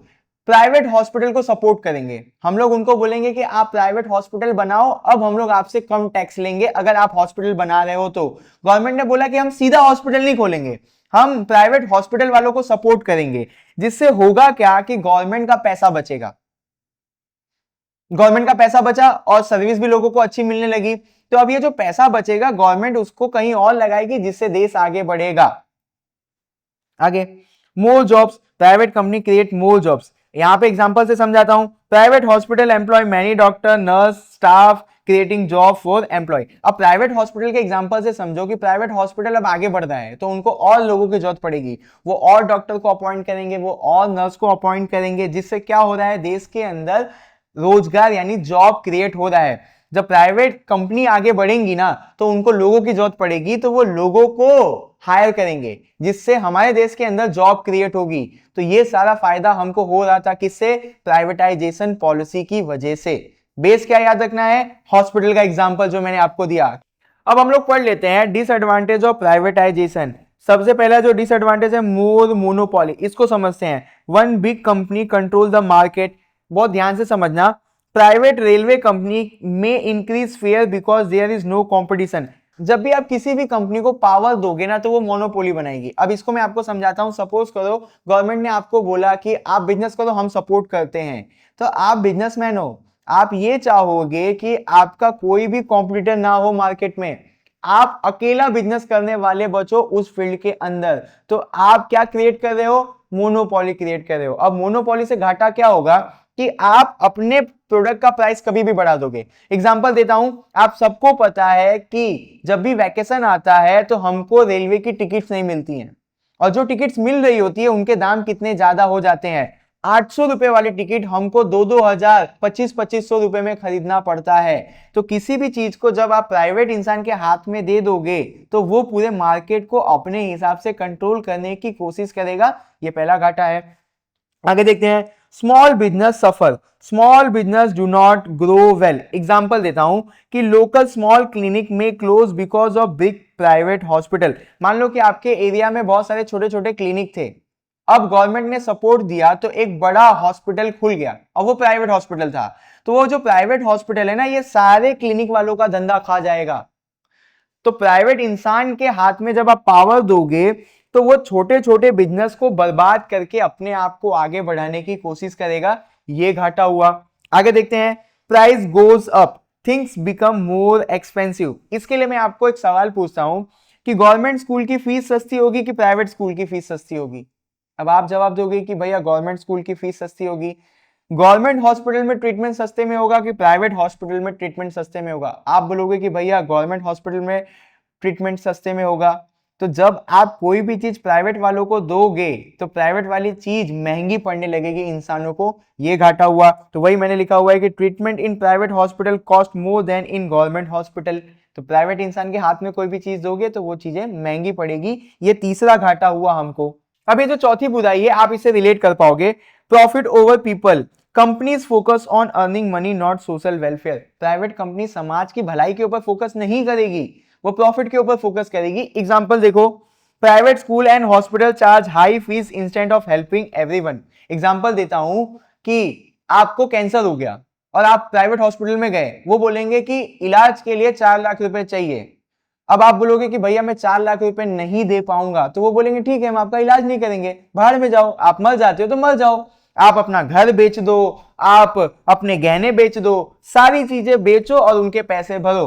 प्राइवेट हॉस्पिटल को सपोर्ट करेंगे। हम लोग उनको बोलेंगे कि आप प्राइवेट हॉस्पिटल बनाओ, अब हम लोग आपसे कम टैक्स लेंगे अगर आप हॉस्पिटल बना रहे हो तो। गवर्नमेंट ने बोला कि हम सीधा हॉस्पिटल नहीं खोलेंगे, हम प्राइवेट हॉस्पिटल वालों को सपोर्ट करेंगे। जिससे होगा क्या कि गवर्नमेंट का पैसा बचेगा, गवर्नमेंट का पैसा बचा और सर्विस भी लोगों को अच्छी मिलने लगी। तो अब ये जो पैसा बचेगा गवर्नमेंट उसको कहीं और लगाएगी, जिससे देश आगे बढ़ेगा। आगे, more jobs, private company create more jobs. यहां पे एग्जांपल से समझाता हूं। Private hospital employ many doctor, nurse, staff, creating job for employ. अब प्राइवेट हॉस्पिटल के एग्जांपल से समझो कि प्राइवेट हॉस्पिटल अब आगे बढ़ रहा है तो उनको और लोगों की जरूरत पड़ेगी। वो और डॉक्टर को अपॉइंट करेंगे, वो और नर्स को अपॉइंट करेंगे, जिससे क्या हो रहा है, देश के अंदर रोजगार यानी जॉब क्रिएट हो रहा है। जब प्राइवेट कंपनी आगे बढ़ेंगी ना तो उनको लोगों की जरूरत पड़ेगी, तो वो लोगों को हायर करेंगे, जिससे हमारे देश के अंदर जॉब क्रिएट होगी। तो ये सारा फायदा हमको हो रहा था किससे? प्राइवेटाइजेशन पॉलिसी की वजह से। बेस क्या याद रखना है? हॉस्पिटल का एग्जांपल जो मैंने आपको दिया। अब हम लोग पढ़ लेते हैं डिसएडवांटेज ऑफ प्राइवेटाइजेशन। सबसे पहला जो डिसएडवांटेज है, मोर मोनोपोली। इसको समझते हैं। One big company control the market. बहुत ध्यान से समझना। प्राइवेट रेलवे कंपनी में increase fare because there is no competition. जब भी आप किसी भी कंपनी को पावर दोगे ना तो वो मोनोपोली बनाएगी। अब इसको मैं आपको समझाता हूं। सपोज करो गवर्नमेंट ने आपको बोला कि आप बिजनेस करो, हम सपोर्ट करते हैं। तो आप बिजनेसमैन हो, आप ये चाहोगे कि आपका कोई भी कॉम्पिटिटर ना हो मार्केट में, आप अकेला बिजनेस करने वाले बचो उस फील्ड के अंदर। तो आप क्या क्रिएट कर रहे हो? मोनोपोली क्रिएट कर रहे हो। अब मोनोपोली से घाटा क्या होगा कि आप अपने प्रोडक्ट का प्राइस कभी भी बढ़ा दोगे। एग्जांपल देता हूं, आप सबको पता है कि जब भी वैकेशन आता है तो हमको रेलवे की टिकट्स नहीं मिलती हैं, और जो टिकट्स मिल रही होती है उनके दाम कितने ज्यादा हो जाते हैं। 800 रुपए वाली टिकट हमको 2-2 हजार, 25-2500 रुपए में खरीदना पड़ता है। तो किसी भी चीज को जब आप प्राइवेट इंसान के हाथ में दे दोगे तो वो पूरे मार्केट को अपने हिसाब से कंट्रोल करने की कोशिश करेगा। ये पहला घाटा है। आगे देखते हैं। Small business suffer, small business do not grow well. Example देता हूं कि लोकल स्मॉल क्लिनिक में close because of big private hospital. मान लो कि आपके एरिया में बहुत सारे छोटे छोटे क्लिनिक थे, अब गवर्नमेंट ने सपोर्ट दिया तो एक बड़ा हॉस्पिटल खुल गया, अब वो प्राइवेट हॉस्पिटल था। तो वो जो प्राइवेट हॉस्पिटल है ना, ये सारे क्लिनिक वालों का धंधा खा जाएगा। तो प्राइवेट इंसान के हाथ में जब आप पावर दोगे तो वो छोटे छोटे बिजनेस को बर्बाद करके अपने आप को आगे बढ़ाने की कोशिश करेगा। ये घाटा हुआ। आगे देखते हैं। Price goes up, things become more expensive. इसके लिए मैं आपको एक सवाल पूछता हूं कि गवर्नमेंट स्कूल की फीस सस्ती होगी कि प्राइवेट स्कूल की फीस सस्ती होगी? अब आप जवाब दोगे कि भैया गवर्नमेंट स्कूल की फीस सस्ती होगी। गवर्नमेंट हॉस्पिटल में ट्रीटमेंट सस्ते में होगा कि प्राइवेट हॉस्पिटल में ट्रीटमेंट सस्ते में होगा? आप बोलोगे कि भैया गवर्नमेंट हॉस्पिटल में ट्रीटमेंट सस्ते में होगा। तो जब आप कोई भी चीज प्राइवेट वालों को दोगे तो प्राइवेट वाली चीज महंगी पड़ने लगेगी इंसानों को। ये घाटा हुआ। तो वही मैंने लिखा हुआ है कि treatment in private hospital cost more then in government hospital. तो प्राइवेट इंसान के हाथ में कोई भी चीज दोगे तो वो चीजें महंगी पड़ेगी। ये तीसरा घाटा हुआ हमको। अब ये जो चौथी बुराई है आप इसे रिलेट कर पाओगे। Profit over people, companies focus on earning money not social welfare. Private company समाज की भलाई के ऊपर फोकस नहीं करेगी, वो प्रॉफिट के ऊपर फोकस करेगी। एग्जांपल देखो, private school and hospital charge high fees instead of helping everyone. Example देता हूं कि आपको कैंसर हो गया और आप प्राइवेट हॉस्पिटल में गए, वो बोलेंगे कि इलाज के लिए 4 लाख रुपए चाहिए। अब आप बोलोगे कि भैया मैं 4 लाख रुपए नहीं दे पाऊंगा, तो वो बोलेंगे ठीक है हम आपका इलाज नहीं करेंगे, बाहर में जाओ, आप मर जाते हो तो मर जाओ, आप अपना घर बेच दो, आप अपने गहने बेच दो, सारी चीजें बेचो और उनके पैसे भरो।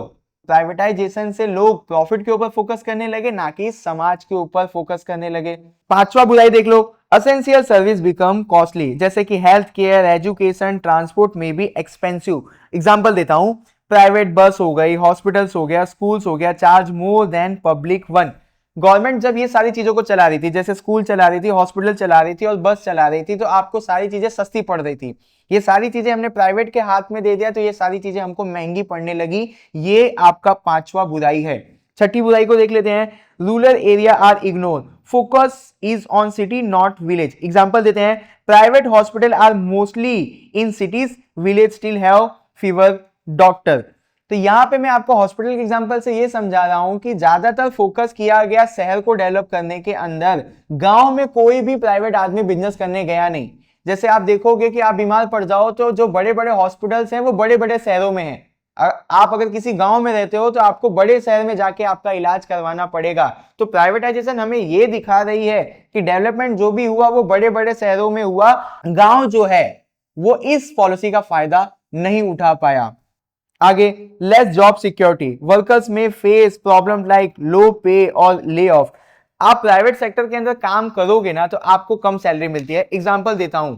प्राइवेटाइजेशन से लोग प्रॉफिट के ऊपर फोकस करने लगे, ना कि समाज के ऊपर फोकस करने लगे। पांचवा बुराई देख लो, असेंशियल सर्विस बिकम कॉस्टली, जैसे कि हेल्थ केयर, एजुकेशन, ट्रांसपोर्ट में भी एक्सपेंसिव। एग्जांपल देता हूं, प्राइवेट बस हो गई, हॉस्पिटल्स हो गया, स्कूल्स हो गया, charge more than public one. Government जब ये सारी चीजों को चला रही थी, जैसे स्कूल चला रही थी, हॉस्पिटल चला रही थी और बस चला रही थी, तो आपको सारी चीजें सस्ती पड़ रही थी। ये सारी चीजें हमने प्राइवेट के हाथ में दे दिया तो ये सारी चीजें हमको महंगी पड़ने लगी। ये आपका पांचवा बुराई है। छठी बुराई को देख लेते हैं, rural area are ignore, focus is on city not village. Example देते हैं, private hospital are mostly in cities, village still have fewer doctor. तो यहां पे मैं आपको हॉस्पिटल के एग्जांपल से ये समझा रहा हूं कि ज्यादातर फोकस किया गया शहर को डेवलप करने के अंदर, गांव में कोई भी प्राइवेट आदमी बिजनेस करने गया नहीं। जैसे आप देखोगे कि आप बीमार पड़ जाओ तो जो बड़े बड़े हॉस्पिटल्स हैं वो बड़े बड़े शहरों में हैं। आप अगर किसी गांव में रहते हो तो आपको बड़े शहर में जाके आपका इलाज करवाना पड़ेगा। तो प्राइवेटाइजेशन हमें ये दिखा रही है कि डेवलपमेंट जो भी हुआ वो बड़े बड़े शहरों में हुआ, गांव जो है वो इस पॉलिसी का फायदा नहीं उठा पाया। आगे, लेस जॉब सिक्योरिटी, वर्कर्स में फेस प्रॉब्लम लाइक लो पे और ले ऑफ। आप प्राइवेट सेक्टर के अंदर काम करोगे ना तो आपको कम सैलरी मिलती है। एग्जांपल देता हूं,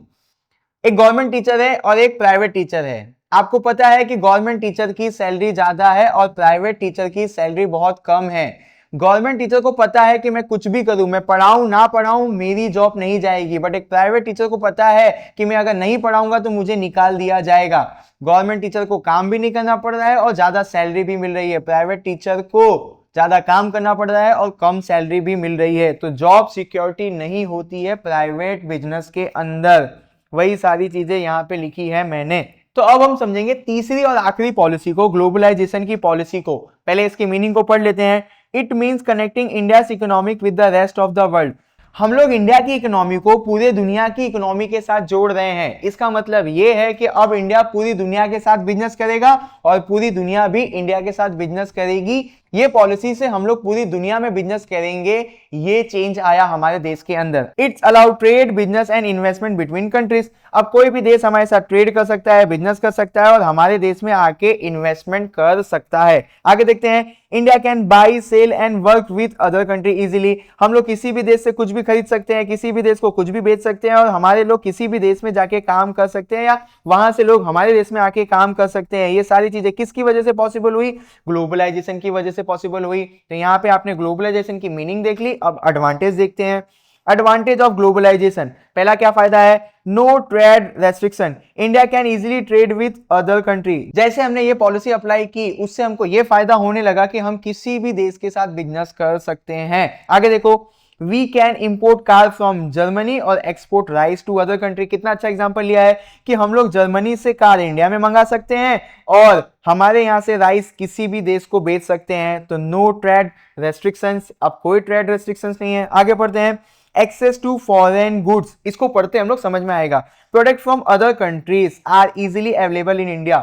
एक गवर्नमेंट टीचर है और एक प्राइवेट टीचर है। आपको पता है कि गवर्नमेंट टीचर की सैलरी ज्यादा है और प्राइवेट टीचर की सैलरी बहुत कम है। गवर्नमेंट टीचर को पता है कि मैं कुछ भी करूं, मैं पढ़ाऊं ना पढ़ाऊं मेरी जॉब नहीं जाएगी, बट एक प्राइवेट टीचर को पता है कि मैं अगर नहीं पढ़ाऊंगा तो मुझे निकाल दिया जाएगा। गवर्नमेंट टीचर को काम भी नहीं करना पड़ रहा है और ज्यादा सैलरी भी मिल रही है, प्राइवेट टीचर को ज्यादा काम करना पड़ रहा है और कम सैलरी भी मिल रही है। तो जॉब सिक्योरिटी नहीं होती है प्राइवेट बिजनेस के अंदर। वही सारी चीजें यहाँ पे लिखी है मैंने। तो अब हम समझेंगे तीसरी और आखिरी पॉलिसी को, ग्लोबलाइजेशन की पॉलिसी को। पहले इसके मीनिंग को पढ़ लेते हैं। It means connecting India's economic with the rest of the world. हम लोग इंडिया की इकोनॉमी को पूरे दुनिया की इकोनॉमी के साथ जोड़ रहे हैं। इसका मतलब ये है कि अब इंडिया पूरी दुनिया के साथ बिजनेस करेगा और पूरी दुनिया भी इंडिया के साथ बिजनेस करेगी। ये पॉलिसी से हम लोग पूरी दुनिया में बिजनेस करेंगे, ये चेंज आया हमारे देश के अंदर। It's allowed trade, business and investment between countries. अब कोई भी देश हमारे साथ ट्रेड कर सकता है, बिजनेस कर सकता है और हमारे देश में आके इन्वेस्टमेंट कर सकता है। आगे देखते हैं, India can buy, sell and work with other country easily. हम लोग किसी भी देश से कुछ भी खरीद सकते हैं, किसी भी देश को कुछ भी बेच सकते हैं और हमारे लोग किसी भी देश में जाके काम कर सकते हैं या वहां से लोग हमारे देश में आके काम कर सकते हैं। ये सारी चीजें किसकी वजह से पॉसिबल हुई? ग्लोबलाइजेशन की वजह से पॉसिबल हुई। तो यहाँ पे आपने ग्लोबलाइजेशन की मीनिंग देख ली। अब एडवांटेज देखते हैं। एडवांटेज ऑफ ग्लोबलाइजेशन, पहला क्या फायदा है? No trade restriction, India can easily trade with other country. जैसे हमने ये पॉलिसी अप्लाई की उससे हमको ये फायदा होने लगा कि हम किसी भी देश के साथ बिजनेस कर सकते हैं। आगे देखो, we can import car from Germany और export rice to other country. कितना अच्छा एग्जांपल लिया है कि हम लोग जर्मनी से कार इंडिया में मंगा सकते हैं और हमारे यहां से राइस किसी भी देश को बेच सकते हैं। तो नो ट्रेड रेस्ट्रिक्शंस, अब कोई ट्रेड रेस्ट्रिक्शंस नहीं है। आगे पढ़ते हैं, एक्सेस टू फॉरेन गुड्स, इसको पढ़ते हम लोग समझ में आएगा। Product from other countries are easily available in India.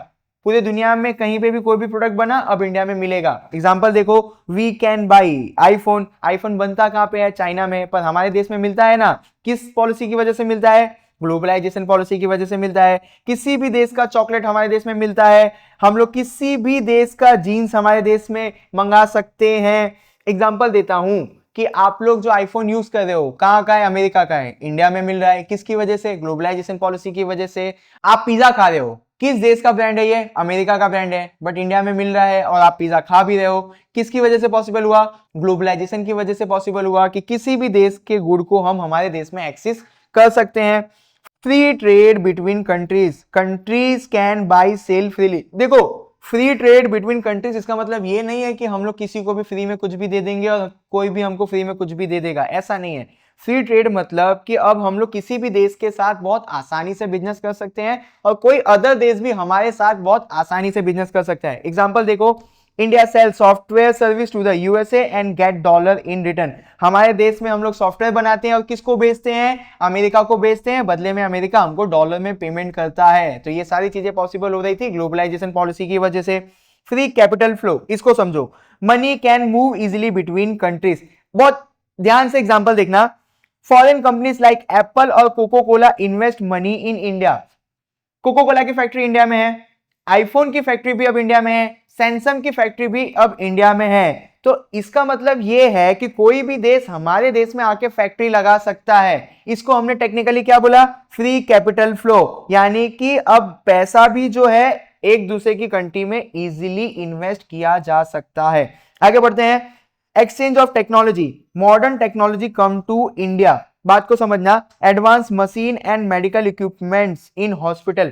पूरे दुनिया में कहीं पे भी कोई भी प्रोडक्ट बना अब इंडिया में मिलेगा। एग्जांपल देखो, we can buy iPhone. IPhone बनता कहां पे है? चाइना में, पर हमारे देश में मिलता है ना। किस पॉलिसी की वजह से मिलता है? ग्लोबलाइजेशन पॉलिसी की वजह से मिलता है। किसी भी देश का चॉकलेट हमारे देश में मिलता है। हम लोग किसी भी देश का जीन्स हमारे देश में मंगा सकते हैं। एग्जाम्पल देता हूं कि आप लोग जो आईफोन यूज कर रहे हो कहाँ का है? अमेरिका का है, इंडिया में मिल रहा है। किसकी वजह से? ग्लोबलाइजेशन पॉलिसी की वजह से। आप पिज्जा खा रहे हो, किस देश का ब्रांड है? ये अमेरिका का ब्रांड है, बट इंडिया में मिल रहा है और आप पिज्जा खा भी रहे हो। किसकी वजह से पॉसिबल हुआ? ग्लोबलाइजेशन की वजह से पॉसिबल हुआ कि किसी भी देश के गुड को हम हमारे देश में एक्सेस कर सकते हैं। Free trade between countries, countries can buy sell freely. देखो, फ्री ट्रेड बिटवीन कंट्रीज इसका मतलब ये नहीं है कि हम लोग किसी को भी फ्री में कुछ भी दे देंगे और कोई भी हमको फ्री में कुछ भी दे देगा, ऐसा नहीं है। फ्री ट्रेड मतलब कि अब हम लोग किसी भी देश के साथ बहुत आसानी से बिजनेस कर सकते हैं और कोई अदर देश भी हमारे साथ बहुत आसानी से बिजनेस कर सकता है। एग्जांपल देखो, India sell software service to the USA and get dollar in return. हमारे देश में हम लोग सॉफ्टवेयर बनाते हैं और किसको बेचते हैं? अमेरिका को बेचते हैं, बदले में अमेरिका हमको डॉलर में पेमेंट करता है। तो ये सारी चीजें पॉसिबल हो रही थी ग्लोबलाइजेशन पॉलिसी की वजह से। फ्री कैपिटल फ्लो, इसको समझो, money can move easily between countries. बहुत ध्यान से एग्जांपल देखना, फॉरेन कंपनीज लाइक एप्पल और Coca Cola invest money in India. Coca Cola की फैक्ट्री इंडिया में है, आईफोन की फैक्ट्री भी अब इंडिया में है, सैमसंग की फैक्ट्री भी अब इंडिया में है। तो इसका मतलब ये है कि कोई भी देश हमारे देश में आके फैक्ट्री लगा सकता है। इसको हमने टेक्निकली क्या बोला, फ्री कैपिटल फ्लो, यानी कि अब पैसा भी जो है एक दूसरे की कंट्री में इजीली इन्वेस्ट किया जा सकता है। आगे बढ़ते हैं, exchange of technology, modern technology come to India. बात को समझना, advance machine and medical equipments in hospital.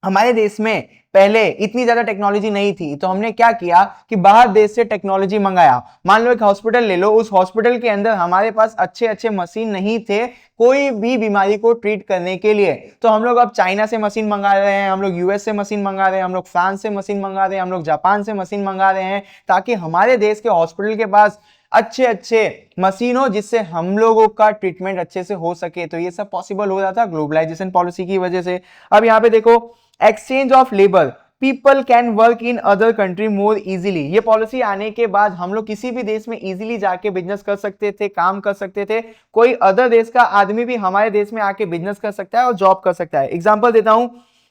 हमारे देश में पहले इतनी ज्यादा टेक्नोलॉजी नहीं थी, तो हमने क्या किया कि बाहर देश से टेक्नोलॉजी मंगाया। मान लो एक हॉस्पिटल ले लो, उस हॉस्पिटल के अंदर हमारे पास अच्छे अच्छे मशीन नहीं थे कोई भी बीमारी को ट्रीट करने के लिए, तो हम लोग अब चाइना से मशीन मंगा रहे हैं, हम लोग यूएस से मशीन मंगा रहे हैं, हम लोग फ्रांस से मशीन मंगा रहे हैं, हम लोग जापान से मशीन मंगा रहे हैं, ताकि हमारे देश के हॉस्पिटल के पास अच्छे अच्छे मशीन हो जिससे हम लोगों का ट्रीटमेंट अच्छे से हो सके। तो ये सब पॉसिबल हो रहा था ग्लोबलाइजेशन पॉलिसी की वजह से। अब यहाँ पे देखो, exchange of labour, people can work in other country more easily. ये पॉलिसी आने के बाद हम लोग किसी भी देश में इजीली जाके बिजनेस कर सकते थे, काम कर सकते थे। कोई अदर देश का आदमी भी हमारे देश में आके बिजनेस कर सकता है और जॉब कर सकता है। एग्जांपल देता हूं,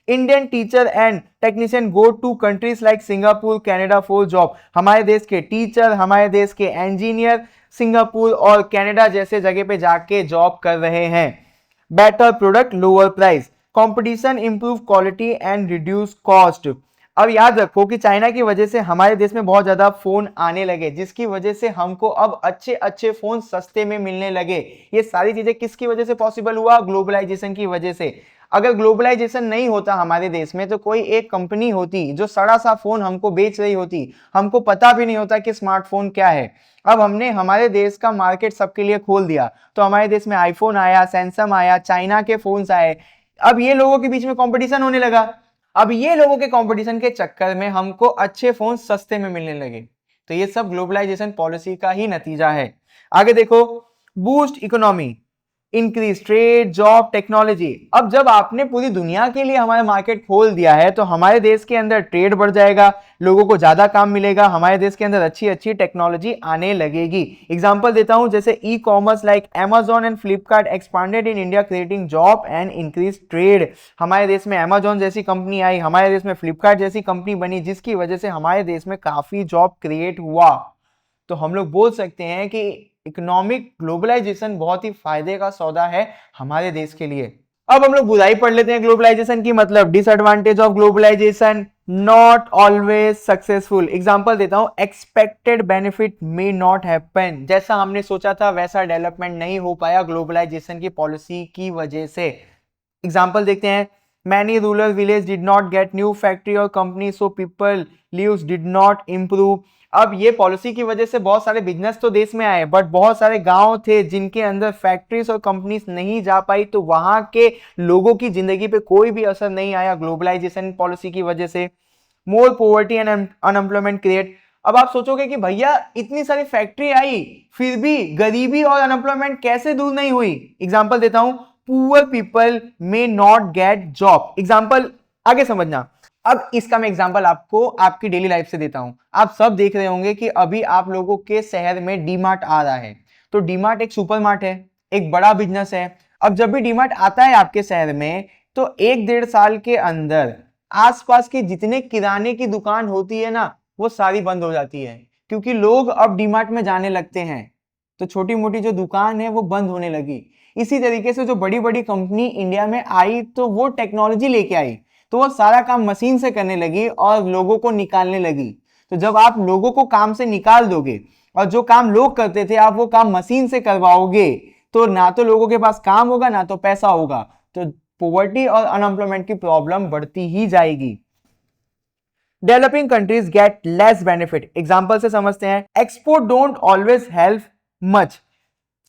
Indian teacher and technician go to countries like Singapore, Canada for job. हमारे देश के टीचर, हमारे देश के इंजीनियर सिंगापुर और कनाडा जैसे जगह पे जाके जॉब कर रहे हैं। Better product, lower price, competition, improve quality and reduce cost. अब याद रखो कि चाइना की वजह से हमारे देश में बहुत ज्यादा फोन आने लगे, जिसकी वजह से हमको अब अच्छे अच्छे फोन सस्ते में मिलने लगे। ये सारी चीजें किसकी वजह से पॉसिबल हुआ? ग्लोबलाइजेशन की वजह से। अगर ग्लोबलाइजेशन नहीं होता हमारे देश में, तो कोई एक कंपनी होती जो सड़ा सा फोन हमको बेच रही होती, हमको पता भी नहीं होता कि स्मार्टफोन क्या है। अब हमने हमारे देश का मार्केट सबके लिए खोल दिया, तो हमारे देश में आईफोन आया, सैमसंग आया, चाइना के फोन्स आए। अब ये लोगों के बीच में कंपटीशन होने लगा। अब ये लोगों के कंपटीशन के चक्कर में हमको अच्छे फोन सस्ते में मिलने लगे। तो ये सब ग्लोबलाइजेशन पॉलिसी का ही नतीजा है। आगे देखो, boost economy, increase trade, job, technology. अब जब आपने पूरी दुनिया के लिए हमारा मार्केट खोल दिया है, तो हमारे देश के अंदर ट्रेड बढ़ जाएगा, लोगों को ज्यादा काम मिलेगा, हमारे देश के अंदर अच्छी अच्छी टेक्नोलॉजी आने लगेगी। एग्जांपल देता हूं, जैसे e commerce like Amazon and Flipkart expanded in India creating job and increase trade. हमारे देश में Amazon जैसी कंपनी आई, हमारे देश में फ्लिपकार्ट जैसी कंपनी बनी, जिसकी वजह से हमारे देश में काफी जॉब क्रिएट हुआ। तो हम लोग बोल सकते हैं कि इकोनॉमिक ग्लोबलाइजेशन बहुत ही फायदे का सौदा है हमारे देश के लिए। अब हम लोग बुराई पढ़ लेते हैं ग्लोबलाइजेशन की। मतलब disadvantage of globalisation, not always successful. Example देता हूं, expected benefit may not happen. जैसा हमने सोचा था वैसा डेवलपमेंट नहीं हो पाया ग्लोबलाइजेशन की पॉलिसी की वजह से। एग्जांपल देखते हैं, many rural villages did not get new factory or company, so people lives did not improve। अब ये पॉलिसी की वजह से बहुत सारे बिजनेस तो देश में आए, बट बहुत सारे गांव थे जिनके अंदर फैक्ट्रीज और कंपनीज नहीं जा पाई, तो वहां के लोगों की जिंदगी पे कोई भी असर नहीं आया ग्लोबलाइजेशन पॉलिसी की वजह से। मोर पॉवर्टी एंड अनएम्प्लॉयमेंट क्रिएट। अब आप सोचोगे कि भैया इतनी सारी फैक्ट्री आई, फिर भी गरीबी और अनएम्प्लॉयमेंट कैसे दूर नहीं हुई? एग्जाम्पल देता हूं, poor people may not get job. Example आगे समझना। अब इसका मैं एग्जांपल आपको आपकी डेली लाइफ से देता हूं। आप सब देख रहे होंगे कि अभी आप लोगों के शहर में डीमार्ट आ रहा है। तो डीमार्ट एक सुपरमार्ट है, एक बड़ा बिजनेस है। अब जब भी डीमार्ट आता है आपके शहर में, तो 1-1.5 साल के अंदर आसपास के जितने किराने की दुकान होती है ना, वो सारी बंद हो जाती है, क्योंकि लोग अब डीमार्ट में जाने लगते हैं। तो छोटी मोटी जो दुकान है वो बंद होने लगी। इसी तरीके से जो बड़ी बड़ी कंपनी इंडिया में आई, तो वो टेक्नोलॉजी लेके आई, तो वो सारा काम मशीन से करने लगी और लोगों को निकालने लगी। तो जब आप लोगों को काम से निकाल दोगे और जो काम लोग करते थे आप वो काम मशीन से करवाओगे, तो ना तो लोगों के पास काम होगा ना तो पैसा होगा। तो पॉवर्टी और अनएम्प्लॉयमेंट की प्रॉब्लम बढ़ती ही जाएगी। Developing countries get less benefit. Example से समझते हैं, export don't always help much.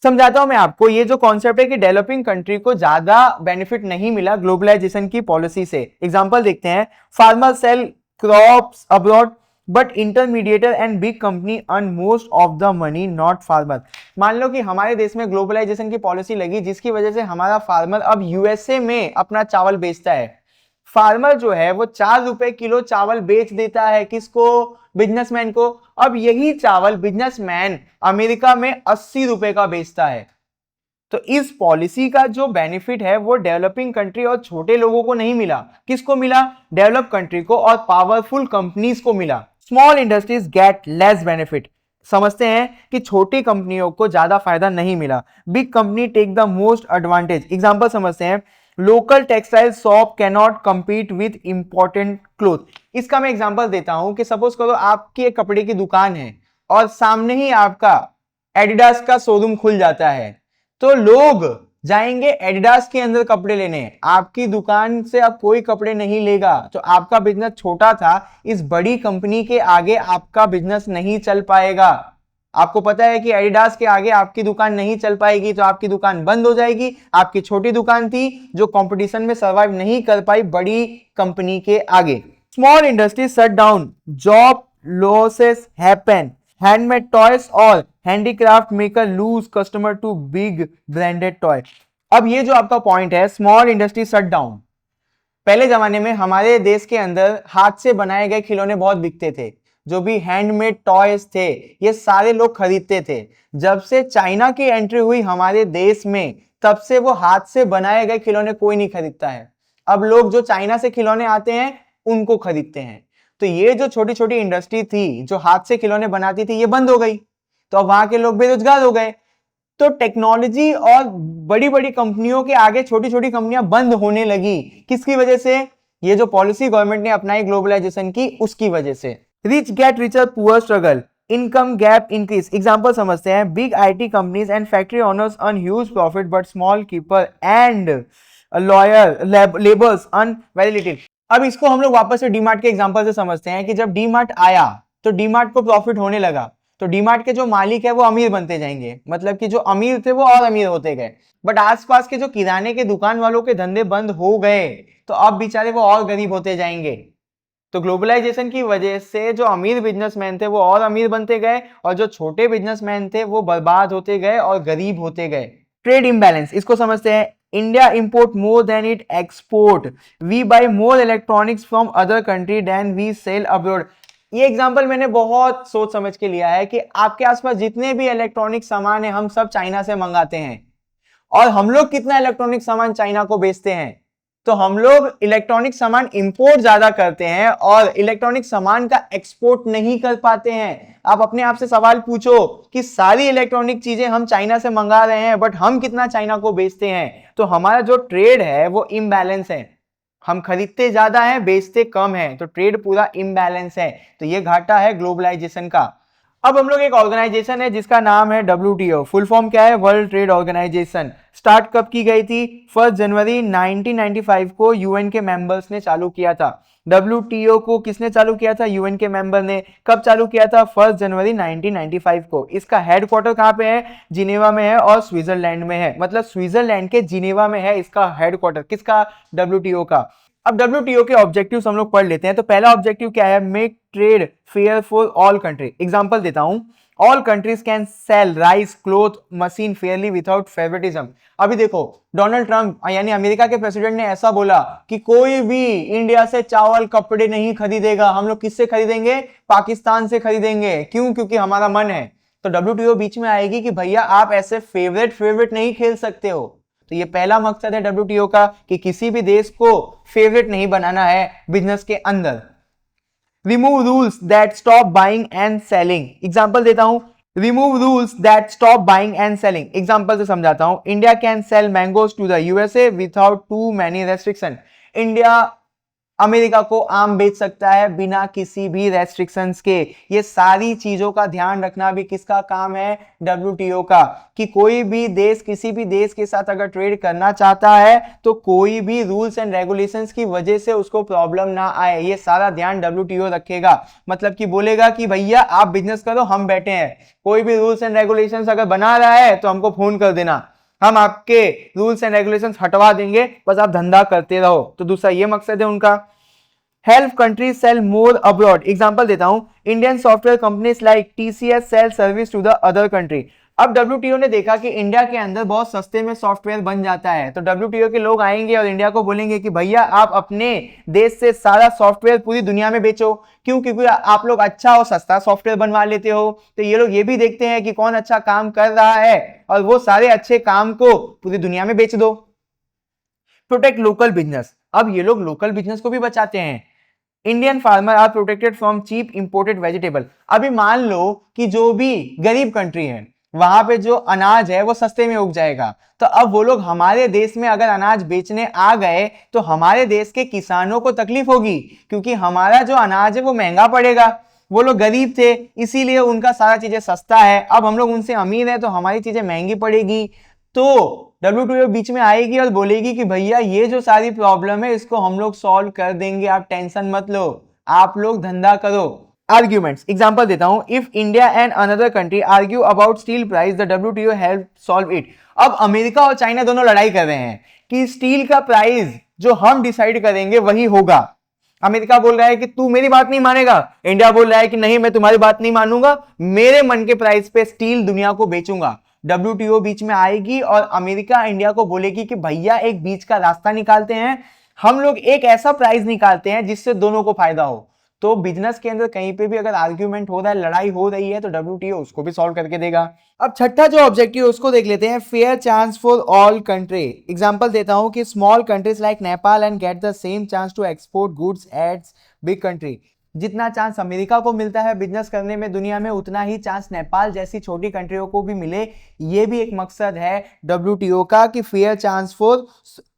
समझाता हूं मैं आपको, ये जो कॉन्सेप्ट है कि डेवलपिंग कंट्री को ज्यादा बेनिफिट नहीं मिला ग्लोबलाइजेशन की पॉलिसी से। एग्जांपल देखते हैं, farmer sell crops abroad but intermediator and big company earn most of the money, not farmer. मान लो कि हमारे देश में ग्लोबलाइजेशन की पॉलिसी लगी, जिसकी वजह से हमारा फार्मर अब यूएसए में अपना चावल बेचता है। फार्मर जो है वो 4 रुपए किलो चावल बेच देता है, किसको? बिजनेसमैन को। अब यही चावल बिजनेसमैन अमेरिका में 80 रुपए का बेचता है। तो इस पॉलिसी का जो बेनिफिट है वो डेवलपिंग कंट्री और छोटे लोगों को नहीं मिला। किसको मिला? डेवलप कंट्री को और पावरफुल कंपनीज को मिला। Small industries get less benefit. समझते हैं कि छोटी कंपनियों को ज्यादा फायदा नहीं मिला, big company take the most advantage. Example समझते हैं, local textile shop can not compete with important cloth. इसका मैं एग्जांपल देता हूं कि सपोज करो आपकी एक कपड़े की दुकान है और सामने ही आपका एडिडास का शोरूम खुल जाता है, तो लोग जाएंगे एडिडास के अंदर कपड़े लेने, आपकी दुकान से अब कोई कपड़े नहीं लेगा। तो आपका बिजनेस छोटा था, इस बड़ी कंपनी के आगे आपका बिजनेस नहीं चल पाएगा। आपको पता है कि एडिडास के आगे आपकी दुकान नहीं चल पाएगी, तो आपकी दुकान बंद हो जाएगी। आपकी छोटी दुकान थी जो कंपटीशन में सर्वाइव नहीं कर पाई बड़ी कंपनी के आगे। Small industry shut down, job losses happen, handmade toys और handicraft maker lose customer to big branded toy. अब ये जो आपका पॉइंट है, स्मॉल इंडस्ट्री शट डाउन, पहले जमाने में हमारे देश के अंदर हाथ से बनाए गए खिलौने बहुत बिकते थे, जो भी हैंडमेड टॉयज थे ये सारे लोग खरीदते थे। जब से चाइना की एंट्री हुई हमारे देश में, तब से वो हाथ से बनाए गए खिलौने कोई नहीं खरीदता है। अब लोग जो चाइना से खिलौने आते हैं उनको खरीदते हैं। तो ये जो छोटी छोटी इंडस्ट्री थी जो हाथ से खिलौने बनाती थी ये बंद हो गई, तो अब वहां के लोग बेरोजगार हो गए। तो टेक्नोलॉजी और बड़ी बड़ी कंपनियों के आगे छोटी छोटी कंपनियां बंद होने लगी। किसकी वजह से? ये जो पॉलिसी गवर्नमेंट ने अपनाई ग्लोबलाइजेशन की, उसकी वजह से। Rich get richer, poor struggle, income gap increase. Example समझते हैं, big IT companies and factory owners earn huge profit but small keeper and lower labours earn very little. अब इसको हम लोग वापस से डीमार्ट के एग्जांपल से समझते हैं कि जब डीमार्ट आया तो डीमार्ट को प्रॉफिट होने लगा, तो डीमार्ट के जो मालिक है वो अमीर बनते जाएंगे, मतलब कि जो अमीर थे वो और अमीर होते गए। बट आसपास के जो किराने के दुकान वालों के धंधे बंद हो गए, तो अब बेचारे वो और गरीब होते जाएंगे। तो ग्लोबलाइजेशन की वजह से जो अमीर बिजनेसमैन थे वो और अमीर बनते गए, और जो छोटे बिजनेसमैन थे वो बर्बाद होते गए और गरीब होते गए। ट्रेड इम्बैलेंस, इसको समझते हैं, India import more than it export, we buy more electronics from other country than we sell abroad. ये एग्जांपल मैंने बहुत सोच समझ के लिया है कि आपके आसपास जितने भी इलेक्ट्रॉनिक सामान है हम सब चाइना से मंगाते हैं, और हम लोग कितना इलेक्ट्रॉनिक सामान चाइना को बेचते हैं। तो हम लोग इलेक्ट्रॉनिक सामान इंपोर्ट ज्यादा करते हैं और इलेक्ट्रॉनिक सामान का एक्सपोर्ट नहीं कर पाते हैं। आप अपने आप से सवाल पूछो कि सारी इलेक्ट्रॉनिक चीजें हम चाइना से मंगा रहे हैं, बट हम कितना चाइना को बेचते हैं। तो हमारा जो ट्रेड है वो इम्बैलेंस है, हम खरीदते ज्यादा हैं बेचते कम हैं, तो ट्रेड पूरा इम्बैलेंस है। तो ये घाटा है ग्लोबलाइजेशन का। अब हम लोग एक ऑर्गेनाइजेशन है जिसका नाम है WTO, फुल फॉर्म क्या है? World trade organisation. स्टार्ट कब की गई थी? 1 जनवरी 1995 को यूएन के मेंबर्स ने चालू किया था। WTO को किसने चालू किया था? यूएन के मेंबर ने। कब चालू किया था? 1 जनवरी 1995 को। इसका हेडक्वार्टर कहां पे है? जिनेवा में है और स्विट्जरलैंड में है, मतलब स्विट्जरलैंड के जिनेवा में है इसका हेडक्वार्टर। किसका? WTO का। अब WTO के ऑब्जेक्टिव्स हम लोग पढ़ लेते हैं। तो पहला ऑब्जेक्टिव क्या है? Make trade fair for all country. Example देता हूं, all countries can sell rice, cloth, machine Fairlie without favouritism. अभी देखो, डोनाल्ड ट्रंप यानी अमेरिका के प्रेसिडेंट ने ऐसा बोला कि कोई भी इंडिया से चावल कपड़े नहीं खरीदेगा। हम लोग किससे खरीदेंगे? पाकिस्तान से खरीदेंगे। क्यों? क्योंकि हमारा मन है। तो WTO बीच में आएगी कि भैया आप ऐसे फेवरेट नहीं खेल सकते हो। तो ये पहला मकसद है WTO का कि किसी भी देश को फेवरेट नहीं बनाना है बिजनेस के अंदर। Remove rules that stop buying and selling. Example देता हूं, remove rules that stop buying and selling. Example से समझाता हूं, India can sell mangoes to the USA without too many restriction. India America को आम बेच सकता है बिना किसी भी रेस्ट्रिक्शंस के। ये सारी चीजों का ध्यान रखना भी किसका काम है? WTO का। कि कोई भी देश किसी भी देश के साथ अगर ट्रेड करना चाहता है तो कोई भी रूल्स एंड रेगुलेशंस की वजह से उसको प्रॉब्लम ना आए, ये सारा ध्यान WTO रखेगा। मतलब कि बोलेगा कि भैया आप बिजनेस करो, हम बैठे हैं, कोई भी रूल्स एंड रेगुलेशंस अगर बना रहा है तो हमको फोन कर देना, हम आपके रूल्स एंड रेगुलेशंस हटवा देंगे, बस आप धंधा करते रहो। तो दूसरा ये मकसद है उनका। Help country sell more abroad. Example देता हूं, Indian software companies like TCS sell service to the other country. अब WTO ने देखा कि इंडिया के अंदर बहुत सस्ते में सॉफ्टवेयर बन जाता है, तो WTO के लोग आएंगे और इंडिया को बोलेंगे कि भैया आप अपने देश से सारा सॉफ्टवेयर पूरी दुनिया में बेचो। क्यों? क्योंकि आप लोग अच्छा और सस्ता सॉफ्टवेयर बनवा लेते हो। तो ये लोग ये भी देखते हैं कि कौन अच्छा काम कर रहा है और वो सारे अच्छे काम को पूरी दुनिया में बेच दो। Protect local business. अब ये लोग लोकल बिजनेस को भी बचाते हैं। Indian farmer are protected from cheap imported vegetable. अभी मान लो कि जो भी गरीब कंट्री है वहां पे जो अनाज है वो सस्ते में उग जाएगा, तो अब वो लोग हमारे देश में अगर अनाज बेचने आ गए तो हमारे देश के किसानों को तकलीफ होगी, क्योंकि हमारा जो अनाज है वो महंगा पड़ेगा। वो लोग गरीब थे इसीलिए उनका सारा चीजें सस्ता है, अब हम लोग उनसे अमीर है तो हमारी चीजें महंगी पड़ेगी। तो WTO बीच में आएगी और बोलेगी कि भैया ये जो सारी प्रॉब्लम है इसको हम लोग सॉल्व कर देंगे, आप टेंशन मत लो, आप लोग धंधा करो। आर्ग्यूमेंट्स एग्जांपल देता हूं, if India and another country argue about steel price the WTO help solve it. अब अमेरिका और चाइना दोनों लड़ाई कर रहे हैं कि स्टील का प्राइस जो हम डिसाइड करेंगे वही होगा। अमेरिका बोल रहा है कि तू मेरी बात नहीं मानेगा, इंडिया बोल रहा है कि नहीं मैं तुम्हारी बात नहीं मानूंगा, मेरे मन के प्राइस पे स्टील दुनिया को बेचूंगा। WTO बीच में आएगी और अमेरिका इंडिया को बोलेगी कि भैया एक बीच का रास्ता निकालते हैं, हम लोग एक ऐसा प्राइस निकालते हैं जिससे दोनों को फायदा हो। तो बिजनेस के अंदर कहीं पे भी अगर आर्ग्यूमेंट हो रहा है, लड़ाई हो रही है, तो WTO उसको भी सॉल्व करके देगा। अब छठा जो ऑब्जेक्टिव है उसको देख लेते हैं, fair chance for all country. Example देता हूं कि small countries like Nepal and get the same chance to export goods as big country. जितना चांस अमेरिका को मिलता है बिजनेस करने में दुनिया में, उतना ही चांस नेपाल जैसी छोटी कंट्रियों को भी मिले। ये भी एक मकसद है WTO का कि fair chance for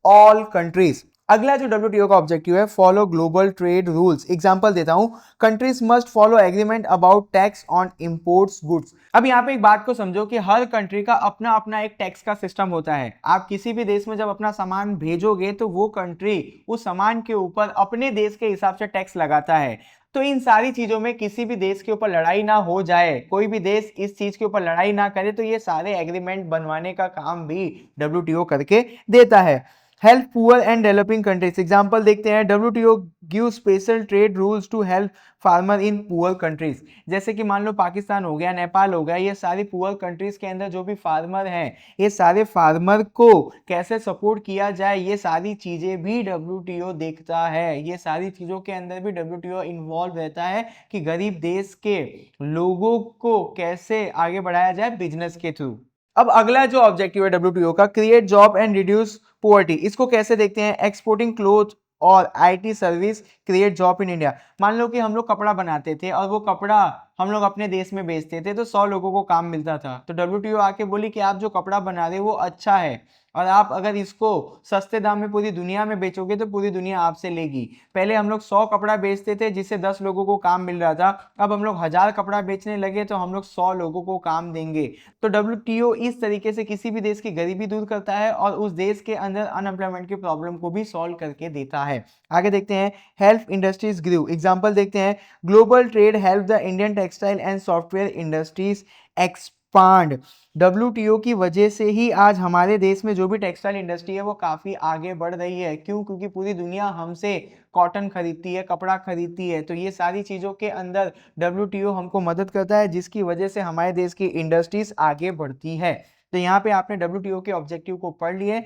all countries. अगला जो WTO का ऑब्जेक्टिव है, follow global trade rules. Example देता हूं, countries must follow agreement about tax on imports goods. अब यहाँ पे एक बात को समझो कि हर कंट्री का अपना अपना एक टैक्स का सिस्टम होता है। आप किसी भी देश में जब अपना सामान भेजोगे तो वो कंट्री उस सामान के ऊपर अपने देश के हिसाब से टैक्स लगाता है। तो इन सारी चीजों में किसी भी देश के ऊपर लड़ाई ना हो जाए, कोई भी देश इस चीज के ऊपर लड़ाई ना करे, तो ये सारे एग्रीमेंट बनवाने का काम भी WTO करके देता है। Help poor and developing countries. Example देखते हैं, WTO give special trade rules to help farmer in poor countries. जैसे कि मान लो पाकिस्तान हो गया, नेपाल हो गया, ये सारी पुअर कंट्रीज के अंदर जो भी फार्मर हैं, ये सारे फार्मर को कैसे सपोर्ट किया जाए, ये सारी चीजें भी WTO देखता है। ये सारी चीजों के अंदर भी WTO इन्वॉल्व रहता है कि गरीब देश के लोगों को कैसे आगे बढ़ाया जाए बिजनेस के थ्रू। अब अगला जो ऑब्जेक्टिव है WTO का, create job and reduce poverty. इसको कैसे देखते हैं, एक्सपोर्टिंग क्लोथ और IT service create job in India. मान लो कि हम लोग कपड़ा बनाते थे और वो कपड़ा हम लोग अपने देश में बेचते थे तो 100 लोगों को काम मिलता था। तो WTO आके बोली कि आप जो कपड़ा बना रहे हो वो अच्छा है और आप अगर इसको सस्ते दाम में पूरी दुनिया में बेचोगे तो पूरी दुनिया आपसे लेगी। पहले हम लोग 100 कपड़ा बेचते थे जिससे 10 लोगों को काम मिल रहा था, अब हम लोग 1000 कपड़ा बेचने लगे तो हम लोग 100 लोगों को काम देंगे। तो WTO इस तरीके से किसी भी देश की गरीबी दूर करता है और उस देश के अंदर अनएम्प्लॉयमेंट की प्रॉब्लम को भी सॉल्व करके देता है। आगे देखते हैं, हेल्प इंडस्ट्रीज ग्रू। एग्जांपल देखते हैं, global trade help the Indian textile and software industries expand. WTO की वजह से ही आज हमारे देश में जो भी टेक्सटाइल इंडस्ट्री है वो काफी आगे बढ़ रही है। क्यों? क्योंकि पूरी दुनिया हमसे कॉटन खरीदती है, कपड़ा खरीदती है। तो ये सारी चीजों के अंदर WTO हमको मदद करता है जिसकी वजह से हमारे देश की इंडस्ट्रीज आगे बढ़ती है। तो यहाँ पे आपने WTO के ऑब्जेक्टिव को पढ़ लिए।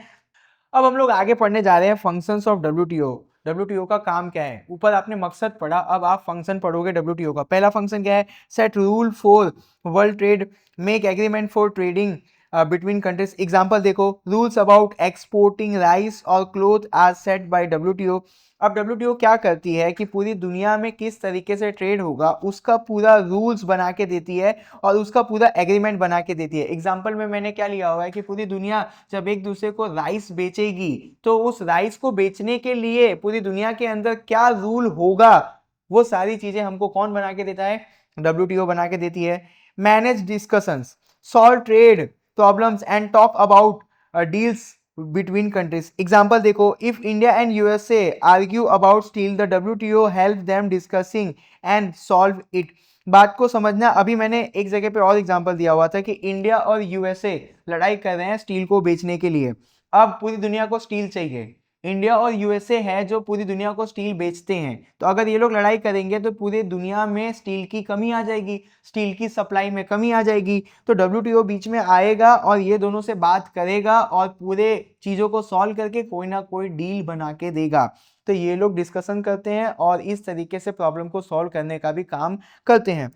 अब हम लोग आगे पढ़ने जा रहे हैं फंक्शंस ऑफ WTO। WTO का काम क्या है? ऊपर आपने मकसद पढ़ा, अब आप फंक्शन पढ़ोगे WTO का। पहला फंक्शन क्या है? Set rule for world trade, make agreement for trading between countries. Example देखो, रूल्स अबाउट एक्सपोर्टिंग राइस और cloth are set by WTO। अब WTO क्या करती है कि पूरी दुनिया में किस तरीके से ट्रेड होगा उसका पूरा रूल्स बना के देती है और उसका पूरा एग्रीमेंट बना के देती है। एग्जांपल में मैंने क्या लिया हुआ है कि पूरी दुनिया जब एक दूसरे को राइस बेचेगी तो उस राइस को बेचने के लिए पूरी दुनिया के अंदर क्या रूल होगा, वो सारी चीजें हमको कौन बना के देता है? WTO बना के देती है। Manage discussions, solve trade problems and talk about deals between countries। Example देखो, if India and USA argue about steel, the WTO help them discussing and solve it। बात को समझना, अभी मैंने एक जगह पे और एग्जाम्पल दिया हुआ था कि इंडिया और USA लड़ाई कर रहे हैं स्टील को बेचने के लिए। अब पूरी दुनिया को स्टील चाहिए, इंडिया और USA है जो पूरी दुनिया को स्टील बेचते हैं। तो अगर ये लोग लड़ाई करेंगे तो पूरी दुनिया में स्टील की कमी आ जाएगी, स्टील की सप्लाई में कमी आ जाएगी। तो WTO बीच में आएगा और ये दोनों से बात करेगा और पूरे चीज़ों को सॉल्व करके कोई ना कोई डील बना के देगा। तो ये लोग डिस्कशन करते हैं और इस तरीके से प्रॉब्लम को सॉल्व करने का भी काम करते हैं।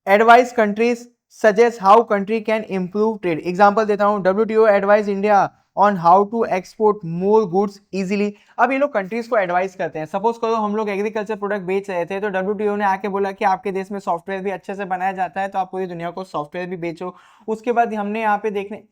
Advice countries suggest how country can improve trade. Example देता हूँ, WTO advice India on how to export more goods easily. अब ये लोग कंट्रीज को एडवाइस करते हैं। सपोज करो हम लोग एग्रीकल्चर प्रोडक्ट बेच रहे थे, तो डब्ल्यूटीओ ने आके बोला कि आपके देश में सॉफ्टवेयर भी अच्छे से बनाया जाता है, तो आप पूरी दुनिया को सॉफ्टवेयर भी बेचो। उसके बाद हमने यहाँ पे देखने,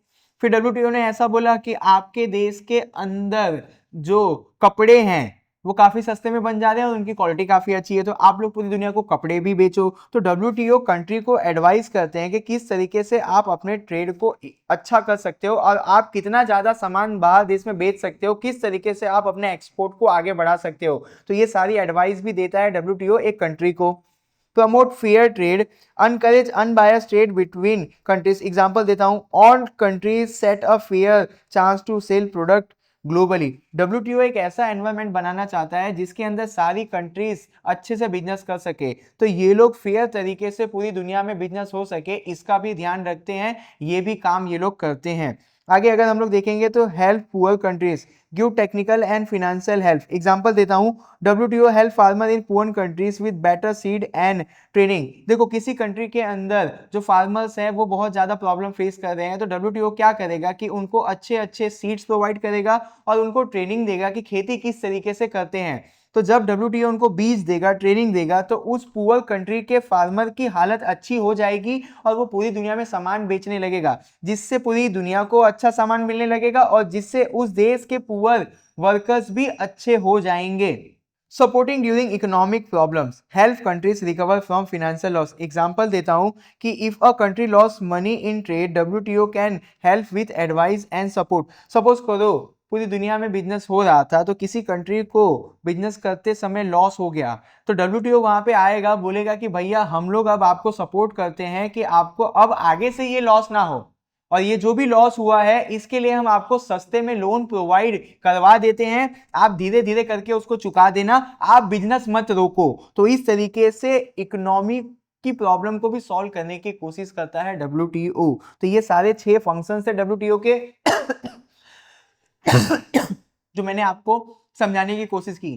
फिर डब्ल्यूटीओ ने ऐसा बोला कि आपके देश के अंदर जो कपड़े हैं वो काफी सस्ते में बन जा रहे हैं और उनकी क्वालिटी काफी अच्छी है, तो आप लोग पूरी दुनिया को कपड़े भी बेचो। तो डब्ल्यूटीओ कंट्री को एडवाइस करते हैं कि किस तरीके से आप अपने ट्रेड को अच्छा कर सकते हो और आप कितना ज्यादा सामान बाहर देश में बेच सकते हो, किस तरीके से आप अपने एक्सपोर्ट को आगे बढ़ा सकते हो। तो ये सारी एडवाइस भी देता है डब्ल्यूटीओ एक कंट्री को। Promote fair trade, encourage unbiased trade between countries. Example देता हूं, all countries set a fair chance to sell product globally. WTO एक ऐसा एनवायरनमेंट बनाना चाहता है जिसके अंदर सारी कंट्रीज अच्छे से बिजनेस कर सके, तो ये लोग फेयर तरीके से पूरी दुनिया में बिजनेस हो सके इसका भी ध्यान रखते हैं, ये भी काम ये लोग करते हैं। आगे अगर हम लोग देखेंगे तो help poor countries, give technical and financial help. Example देता हूं, WTO help farmer in poor countries with better seed and training. देखो किसी कंट्री के अंदर जो फार्मर्स हैं वो बहुत ज्यादा प्रॉब्लम फेस कर रहे हैं, तो डब्ल्यूटीओ क्या करेगा कि उनको अच्छे अच्छे सीड्स प्रोवाइड करेगा और उनको ट्रेनिंग देगा कि खेती किस तरीके से करते हैं। तो जब डब्ल्यूटीओ उनको बीज देगा, ट्रेनिंग देगा, तो उस पुअर कंट्री के फार्मर की हालत अच्छी हो जाएगी और वो पूरी दुनिया में सामान बेचने लगेगा, जिससे पूरी दुनिया को अच्छा सामान मिलने लगेगा और जिससे उस देश के पुअर वर्कर्स भी अच्छे हो जाएंगे। Supporting during economic problems, help countries recover from financial loss. Example देता हूं कि if a country loss money in trade, WTO can help with advice and support. Suppose करो पूरी दुनिया में बिजनेस हो रहा था, तो किसी कंट्री को बिजनेस करते समय लॉस हो गया, तो डब्ल्यूटीओ वहां पे आएगा, बोलेगा कि भैया हम लोग अब आपको सपोर्ट करते हैं कि आपको अब आगे से ये लॉस ना हो, और ये जो भी लॉस हुआ है इसके लिए हम आपको सस्ते में लोन प्रोवाइड करवा देते हैं, आप धीरे धीरे करके उसको चुका देना, आप बिजनेस मत रोको। तो इस तरीके से इकोनॉमी की प्रॉब्लम को भी सॉल्व करने की कोशिश करता है डब्ल्यूटीओ। तो ये सारे 6 फंक्शंस है डब्ल्यूटीओ के जो मैंने आपको समझाने की कोशिश की।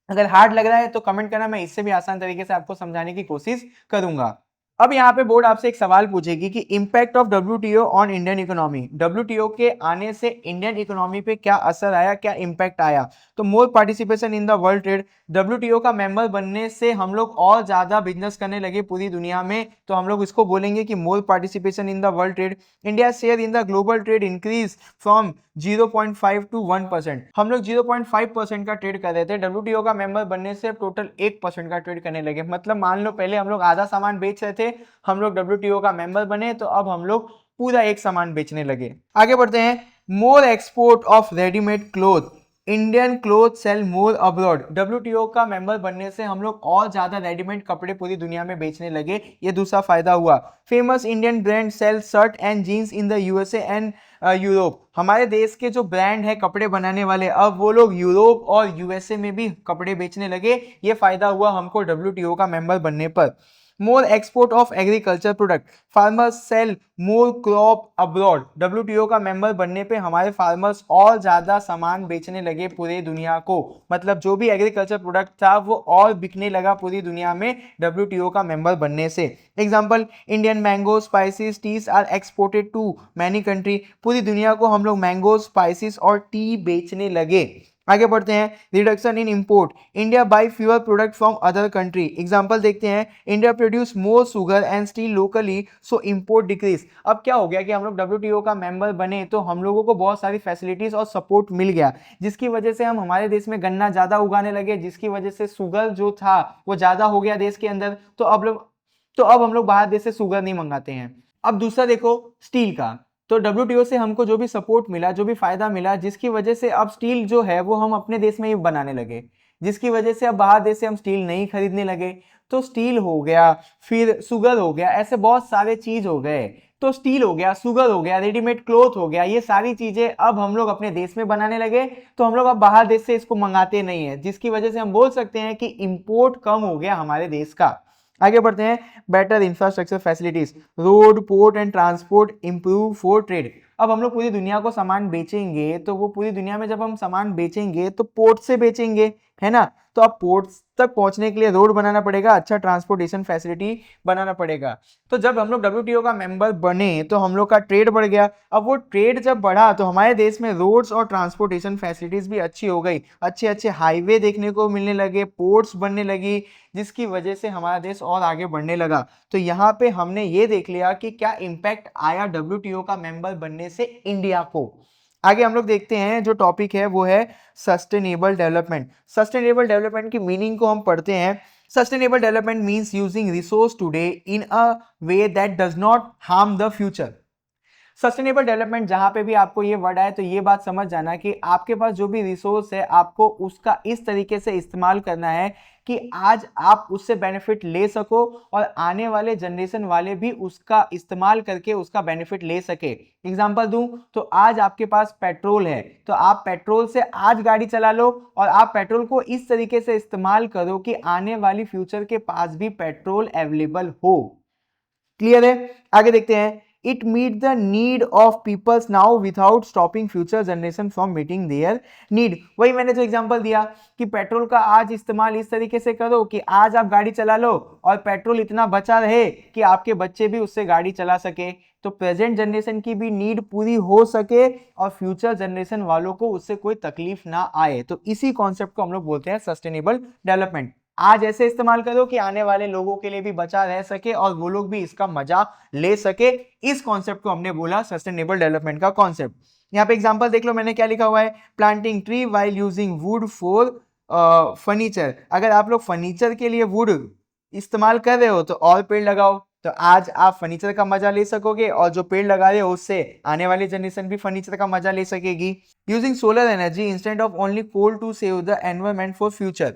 अगर हार्ड लग रहा है तो कमेंट करना, मैं इससे भी आसान तरीके से आपको समझाने की कोशिश करूंगा। अब यहाँ पे बोर्ड आपसे एक सवाल पूछेगी कि impact of WTO on Indian economy. WTO के आने से इंडियन इकोनॉमी पे क्या असर आया, क्या इंपैक्ट आया। तो more participation in the world trade, WTO का मेंबर बनने से हम लोग और ज्यादा बिजनेस करने लगे पूरी दुनिया में, तो हम लोग इसको बोलेंगे कि more participation in the world trade. India share in the global trade increase from 0.5 to 1%। हम लोग 0.5% का ट्रेड कर रहे थे, डब्ल्यूटीओ का मेंबर बनने से टोटल 1% का ट्रेड करने लगे। मतलब मान लो पहले हम लोग आधा सामान बेच रहे थे, हम लोग डब्ल्यूटीओ का मेंबर बने तो अब हम लोग पूरा एक सामान बेचने लगे। आगे बढ़ते हैं, more export of readymade cloth, Indian cloth sell more abroad. WTO का मेंबर बनने से हम लोग और ज्यादा रेडीमेड कपड़े पूरी दुनिया में बेचने लगे, ये दूसरा फायदा हुआ। Famous Indian brand sell shirt and jeans in the USA and Europe. हमारे देश के जो ब्रांड है कपड़े बनाने वाले, अब वो लोग यूरोप और यूएसए में भी कपड़े बेचने लगे, ये फायदा हुआ हमको डब्ल्यूटीओ का मेंबर बनने पर। More export of agriculture product, farmers sell more crop abroad. WTO का मेंबर बनने पे हमारे फार्मर्स और ज्यादा सामान बेचने लगे पूरे दुनिया को, मतलब जो भी एग्रीकल्चर प्रोडक्ट था वो और बिकने लगा पूरी दुनिया में डब्ल्यूटीओ का मेंबर बनने से। Example, Indian mango spices teas are exported to many country. पूरी दुनिया को हम लोग मैंगो स्पाइसेस और टी बेचने लगे। आगे बढ़ते हैं, reduction in import, India by fewer product from other country. Example देखते हैं, India produce more sugar and steel locally so import decrease. अब क्या हो गया कि हम लोग डब्ल्यूटीओ का मेंबर बने तो हम लोगों को बहुत सारी फैसिलिटीज और सपोर्ट मिल गया, जिसकी वजह से हम हमारे देश में गन्ना ज्यादा उगाने लगे, जिसकी वजह से शुगर जो था वो ज्यादा हो गया देश के अंदर, तो अब हम लोग बाहर देश से शुगर नहीं मंगाते हैं। अब दूसरा देखो स्टील का, तो डब्ल्यूटीओ से हमको जो भी सपोर्ट मिला, जो भी फायदा मिला, जिसकी वजह से अब स्टील जो है वो हम अपने देश में ही बनाने लगे, जिसकी वजह से अब बाहर देश से हम स्टील नहीं खरीदने लगे। तो स्टील हो गया, फिर शुगर हो गया, ऐसे बहुत सारे चीज हो गए। तो स्टील हो गया, शुगर हो गया, रेडीमेड क्लॉथ हो गया, ये सारी चीजें अब हम लोग अपने देश में बनाने लगे, तो हम लोग अब बाहर देश से इसको मंगाते नहीं है, जिसकी वजह से हम बोल सकते हैं कि इंपोर्ट कम हो गया हमारे देश का। आगे बढ़ते हैं, better infrastructure facilities, road port and transport improve for trade. अब हम लोग पूरी दुनिया को सामान बेचेंगे, तो वो पूरी दुनिया में जब हम सामान बेचेंगे तो पोर्ट से बेचेंगे, है ना। तो अब पोर्ट्स तक पहुंचने के लिए रोड बनाना पड़ेगा, अच्छा ट्रांसपोर्टेशन फैसिलिटी बनाना पड़ेगा। तो जब हम लोग WTO का मेंबर बने तो हम लोग का ट्रेड बढ़ गया। अब वो ट्रेड जब बढ़ा तो हमारे देश में रोड्स और ट्रांसपोर्टेशन फैसिलिटीज भी अच्छी हो गई, अच्छे अच्छे हाईवे देखने को मिलने लगे, पोर्ट्स बनने लगी, जिसकी वजह से हमारा देश और आगे बढ़ने लगा। तो यहाँ पे हमने ये देख लिया कि क्या इम्पैक्ट आया WTO का मेंबर बनने से इंडिया को। आगे हम लोग देखते हैं, जो टॉपिक है वो है सस्टेनेबल डेवलपमेंट। सस्टेनेबल डेवलपमेंट की मीनिंग को हम पढ़ते हैं। Sustainable development means using resource today in a way that does not harm the future. Sustainable development जहां पे भी आपको ये वर्ड आए तो ये बात समझ जाना कि आपके पास जो भी रिसोर्स है आपको उसका इस तरीके से इस्तेमाल करना है कि आज आप उससे बेनिफिट ले सको और आने वाले जनरेशन वाले भी उसका इस्तेमाल करके उसका बेनिफिट ले सके। एग्जांपल दूं तो आज आपके पास पेट्रोल है तो आप पेट्रोल से आज गाड़ी चला लो और आप पेट्रोल को इस तरीके से इस्तेमाल करो कि आने वाली फ्यूचर के पास भी पेट्रोल अवेलेबल हो। क्लियर है। आगे देखते हैं। It meet the need of peoples now without stopping future generation from meeting their need. वही मैंने जो एग्जांपल दिया कि पेट्रोल का आज इस्तेमाल इस तरीके से करो कि आज आप गाड़ी चला लो और पेट्रोल इतना बचा रहे कि आपके बच्चे भी उससे गाड़ी चला सके, तो प्रेजेंट जनरेशन की भी नीड पूरी हो सके और फ्यूचर जनरेशन वालों को उससे कोई तकलीफ ना आए। तो इसी कॉन्सेप्ट को हम लोग बोलते हैं सस्टेनेबल डेवलपमेंट। आज ऐसे इस्तेमाल करो कि आने वाले लोगों के लिए भी बचा रह सके और वो लोग भी इसका मजा ले सके। इस कॉन्सेप्ट को हमने बोला सस्टेनेबल डेवलपमेंट का कॉन्सेप्ट। यहाँ पे एग्जांपल देख लो मैंने क्या लिखा हुआ है, planting tree while using would for furniture. अगर आप लोग फर्नीचर के लिए वुड इस्तेमाल कर रहे हो तो और पेड़ लगाओ, तो आज आप फर्नीचर का मजा ले सकोगे और जो पेड़ लगा रहे हो उससे आने वाली जनरेशन भी फर्नीचर का मजा ले सकेगी। Using solar energy instead of only coal to save the environment for future.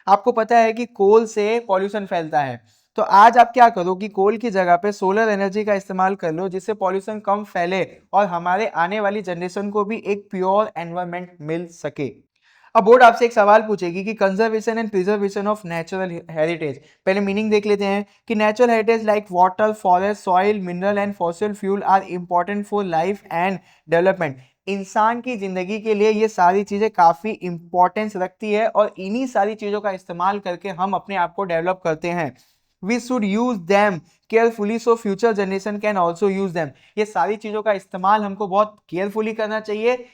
आपको पता है कि कोल से पॉल्यूशन फैलता है, तो आज आप क्या करो कि कोल की जगह पे सोलर एनर्जी का इस्तेमाल कर लो जिससे पॉल्यूशन कम फैले और हमारे आने वाली जनरेशन को भी एक प्योर एनवायरमेंट मिल सके। अब बोर्ड आपसे एक सवाल पूछेगी कि conservation and preservation of natural heritage. पहले मीनिंग देख लेते हैं कि natural heritage like water, forest, soil, mineral and fossil fuel are important for life and development. इंसान की जिंदगी के लिए ये सारी चीजें काफी इंपॉर्टेंस रखती है और इन्हीं सारी चीजों का इस्तेमाल करके हम अपने आप को डेवलप करते हैं। We should use them carefully so future generation can also use them। ये सारी चीजों का इस्तेमाल हमको बहुत केयरफुली करना चाहिए।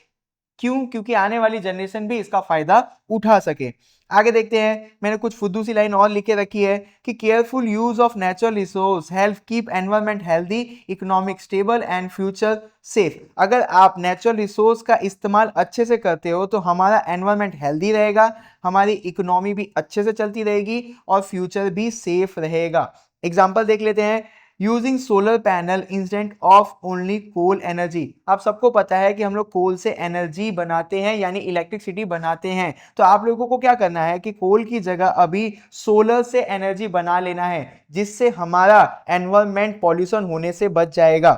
क्यों? क्योंकि आने वाली जनरेशन भी इसका फायदा उठा सके। आगे देखते हैं, मैंने कुछ फुद्दू सी लाइन और लिख के रखी है कि careful use of natural resource help keep environment healthy, economic stable and future safe. अगर आप नेचुरल रिसोर्स का इस्तेमाल अच्छे से करते हो तो हमारा एनवायरमेंट हेल्दी रहेगा, हमारी इकोनॉमी भी अच्छे से चलती रहेगी और फ्यूचर भी सेफ रहेगा। एग्जाम्पल देख लेते हैं, using solar panel instant of only coal energy. आप सबको पता है कि हम लोग कोल से एनर्जी बनाते हैं यानी इलेक्ट्रिसिटी बनाते हैं, तो आप लोगों को क्या करना है कि कोल की जगह अभी सोलर से एनर्जी बना लेना है जिससे हमारा एनवायरमेंट पॉल्यूशन होने से बच जाएगा।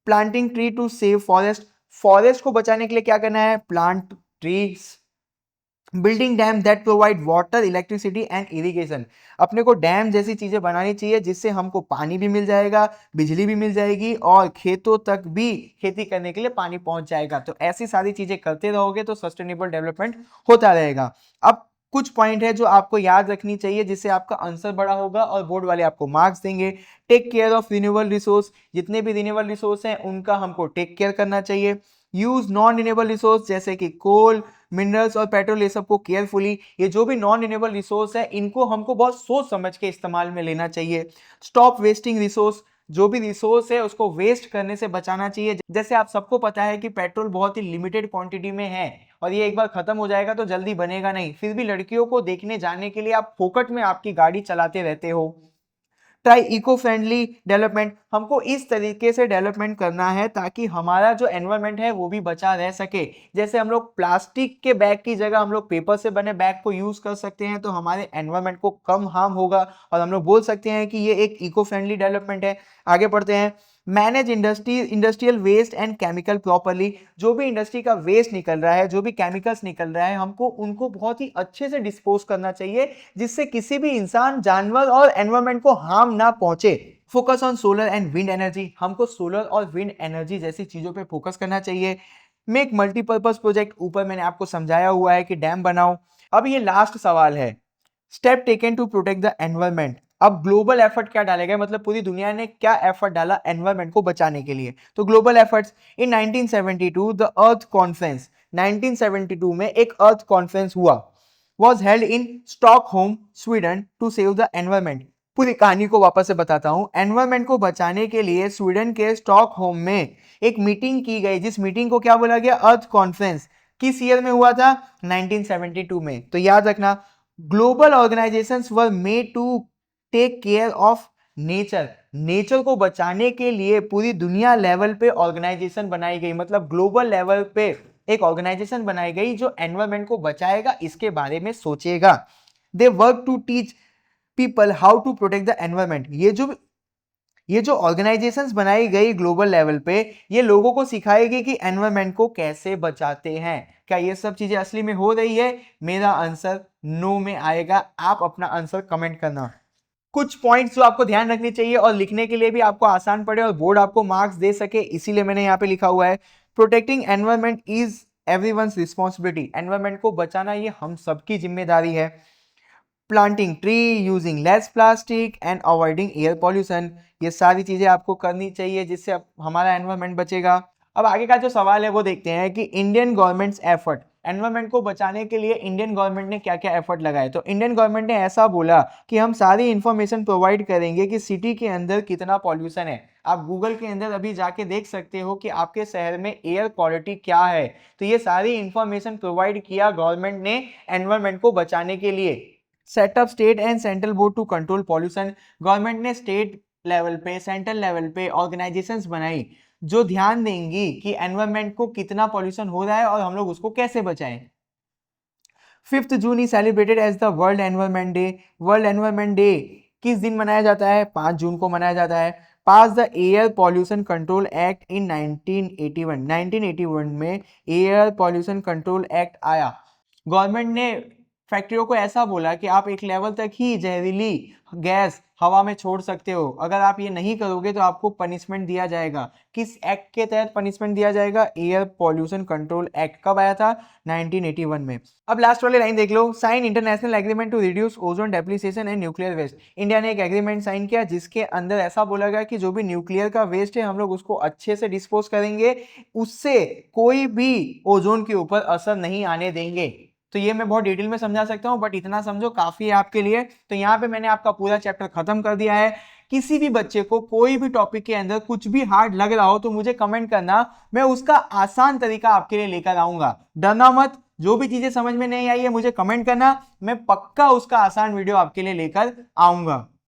Planting tree to save forest. Forest को बचाने के लिए क्या करना है? Plant trees. Building dam that provide water, electricity and irrigation. अपने को डैम जैसी चीजें बनानी चाहिए जिससे हमको पानी भी मिल जाएगा, बिजली भी मिल जाएगी और खेतों तक भी खेती करने के लिए पानी पहुंच जाएगा। तो ऐसी सारी चीजें करते रहोगे तो सस्टेनेबल डेवलपमेंट होता रहेगा। अब कुछ पॉइंट है जो आपको याद रखनी चाहिए जिससे आपका आंसर बड़ा होगा और बोर्ड वाले आपको मार्क्स देंगे। Take care of renewable resource. जितने भी रिन्यूएबल रिसोर्स हैं उनका हमको टेक केयर करना चाहिए। यूज नॉन रिन्यूएबल रिसोर्स जैसे कि कोल, मिनरल्स और पेट्रोल, ये सबको केयरफुली। ये जो भी नॉन रिन्यूएबल रिसोर्स है इनको हमको बहुत सोच समझ के इस्तेमाल में लेना चाहिए। Stop wasting resource. जो भी रिसोर्स है उसको वेस्ट करने से बचाना चाहिए। जैसे आप सबको पता है कि पेट्रोल बहुत ही लिमिटेड क्वांटिटी में है और ये एक बार खत्म हो जाएगा तो जल्दी बनेगा नहीं, फिर भी लड़कियों को देखने जाने के लिए आप फोकट में आपकी गाड़ी चलाते रहते हो। Try eco friendly development. हमको इस तरीके से डेवलपमेंट करना है ताकि हमारा जो एनवायरनमेंट है वो भी बचा रह सके। जैसे हम लोग प्लास्टिक के बैग की जगह हम लोग पेपर से बने बैग को यूज कर सकते हैं तो हमारे एनवायरनमेंट को कम हार्म होगा और हम लोग बोल सकते हैं कि ये एक इको फ्रेंडली डेवलपमेंट है। आगे बढ़ते हैं। Manage industrial waste and chemical properly. जो भी इंडस्ट्री का वेस्ट निकल रहा है, जो भी केमिकल्स निकल रहा है, हमको उनको बहुत ही अच्छे से डिस्पोज करना चाहिए जिससे किसी भी इंसान, जानवर और एनवायरनमेंट को हार्म ना पहुंचे। Focus on solar and wind energy. हमको सोलर और विंड एनर्जी जैसी चीजों पे फोकस करना चाहिए। मेक मल्टीपर्पज प्रोजेक्ट, ऊपर मैंने आपको समझाया हुआ है कि डैम बनाओ। अब ये लास्ट सवाल है, step taken to protect the environment. अब ग्लोबल एफर्ट क्या डाले गए, मतलब पूरी दुनिया ने क्या एफर्ट डाला एनवायरमेंट को बचाने के लिए। तो global efforts in 1972 the earth conference, 1972 में एक अर्थ कॉन्फ्रेंस हुआ, was held in Stockholm, Sweden to save the environment। पूरी कहानी को वापस से बताता हूं। एनवायरमेंट को बचाने के लिए स्वीडन के स्टॉकहोम में एक मीटिंग की गई, जिस मीटिंग को क्या बोला गया, अर्थ कॉन्फ्रेंस। किस ईयर में हुआ था, 1972 में। तो याद रखना, global organisations were made to take care of nature. Nature को बचाने के लिए पूरी दुनिया लेवल पे ऑर्गेनाइजेशन बनाई गई, मतलब ग्लोबल लेवल पे एक ऑर्गेनाइजेशन बनाई गई जो एनवायरमेंट को बचाएगा, इसके बारे में सोचेगा। They work to teach people how to protect the environment. ये जो ऑर्गेनाइजेशंस बनाई गई ग्लोबल लेवल पे, ये लोगों को सिखाएगी कि एनवायरमेंट को कैसे बचाते हैं। क्या ये सब चीजें असली में हो रही है? मेरा आंसर नो में आएगा। आप अपना आंसर कमेंट करना। कुछ पॉइंट्स जो आपको ध्यान रखने चाहिए और लिखने के लिए भी आपको आसान पड़े और बोर्ड आपको मार्क्स दे सके, इसीलिए मैंने यहाँ पे लिखा हुआ है, protecting environment is everyone's responsibility. Environment को बचाना ये हम सबकी जिम्मेदारी है। Planting tree, using less plastic and avoiding air pollution, ये सारी चीजें आपको करनी चाहिए जिससे हमारा एनवायरमेंट बचेगा। अब आगे का जो सवाल है वो देखते हैं कि इंडियन गवर्नमेंट्स एफर्ट, एनवायरमेंट को बचाने के लिए इंडियन गवर्नमेंट ने क्या क्या एफर्ट लगाए। तो इंडियन गवर्नमेंट ने ऐसा बोला कि हम सारी इंफॉर्मेशन प्रोवाइड करेंगे कि सिटी के अंदर कितना पॉल्यूशन है। आप गूगल के अंदर अभी जाके देख सकते हो कि आपके शहर में एयर क्वालिटी क्या है। तो ये सारी इंफॉर्मेशन प्रोवाइड किया गवर्नमेंट ने एनवायरमेंट को बचाने के लिए। Setup state and central board to control pollution, government ने स्टेट लेवल पे, सेंट्रल लेवल पे ऑर्गेनाइजेशंस बनाई जो ध्यान देंगी कि एनवायरमेंट को कितना पॉल्यूशन हो रहा है और हम लोग उसको कैसे बचाएं। 5 June is celebrated as the world environment day. World environment day किस दिन मनाया जाता है? 5 जून को मनाया जाता है। Pass the air pollution control act in 1981, 1981 में एयर पॉल्यूशन कंट्रोल एक्ट आया। गवर्नमेंट ने फैक्ट्रियों को ऐसा बोला कि आप एक लेवल तक ही जहरीली गैस हवा में छोड़ सकते हो, अगर आप ये नहीं करोगे तो आपको पनिशमेंट दिया जाएगा। किस एक्ट के तहत पनिशमेंट दिया जाएगा? Air pollution control act. कब आया था? 1981 में। अब लास्ट वाली लाइन देख लो, sign international agreement to reduce ozone depletion and nuclear waste. India ने एक एग्रीमेंट साइन किया जिसके अंदर ऐसा बोला गया कि जो भी न्यूक्लियर का वेस्ट है हम लोग उसको अच्छे से डिस्पोज करेंगे, उससे कोई भी ओजोन के ऊपर असर नहीं आने देंगे। तो ये मैं बहुत डिटेल में समझा सकता हूँ, बट इतना समझो काफी है आपके लिए। तो यहाँ पे मैंने आपका पूरा चैप्टर खत्म कर दिया है। किसी भी बच्चे को कोई भी टॉपिक के अंदर कुछ भी हार्ड लग रहा हो तो मुझे कमेंट करना, मैं उसका आसान तरीका आपके लिए लेकर आऊंगा। डरना मत, जो भी चीजें समझ में नहीं आई है मुझे कमेंट करना, मैं पक्का उसका आसान वीडियो आपके लिए लेकर आऊंगा।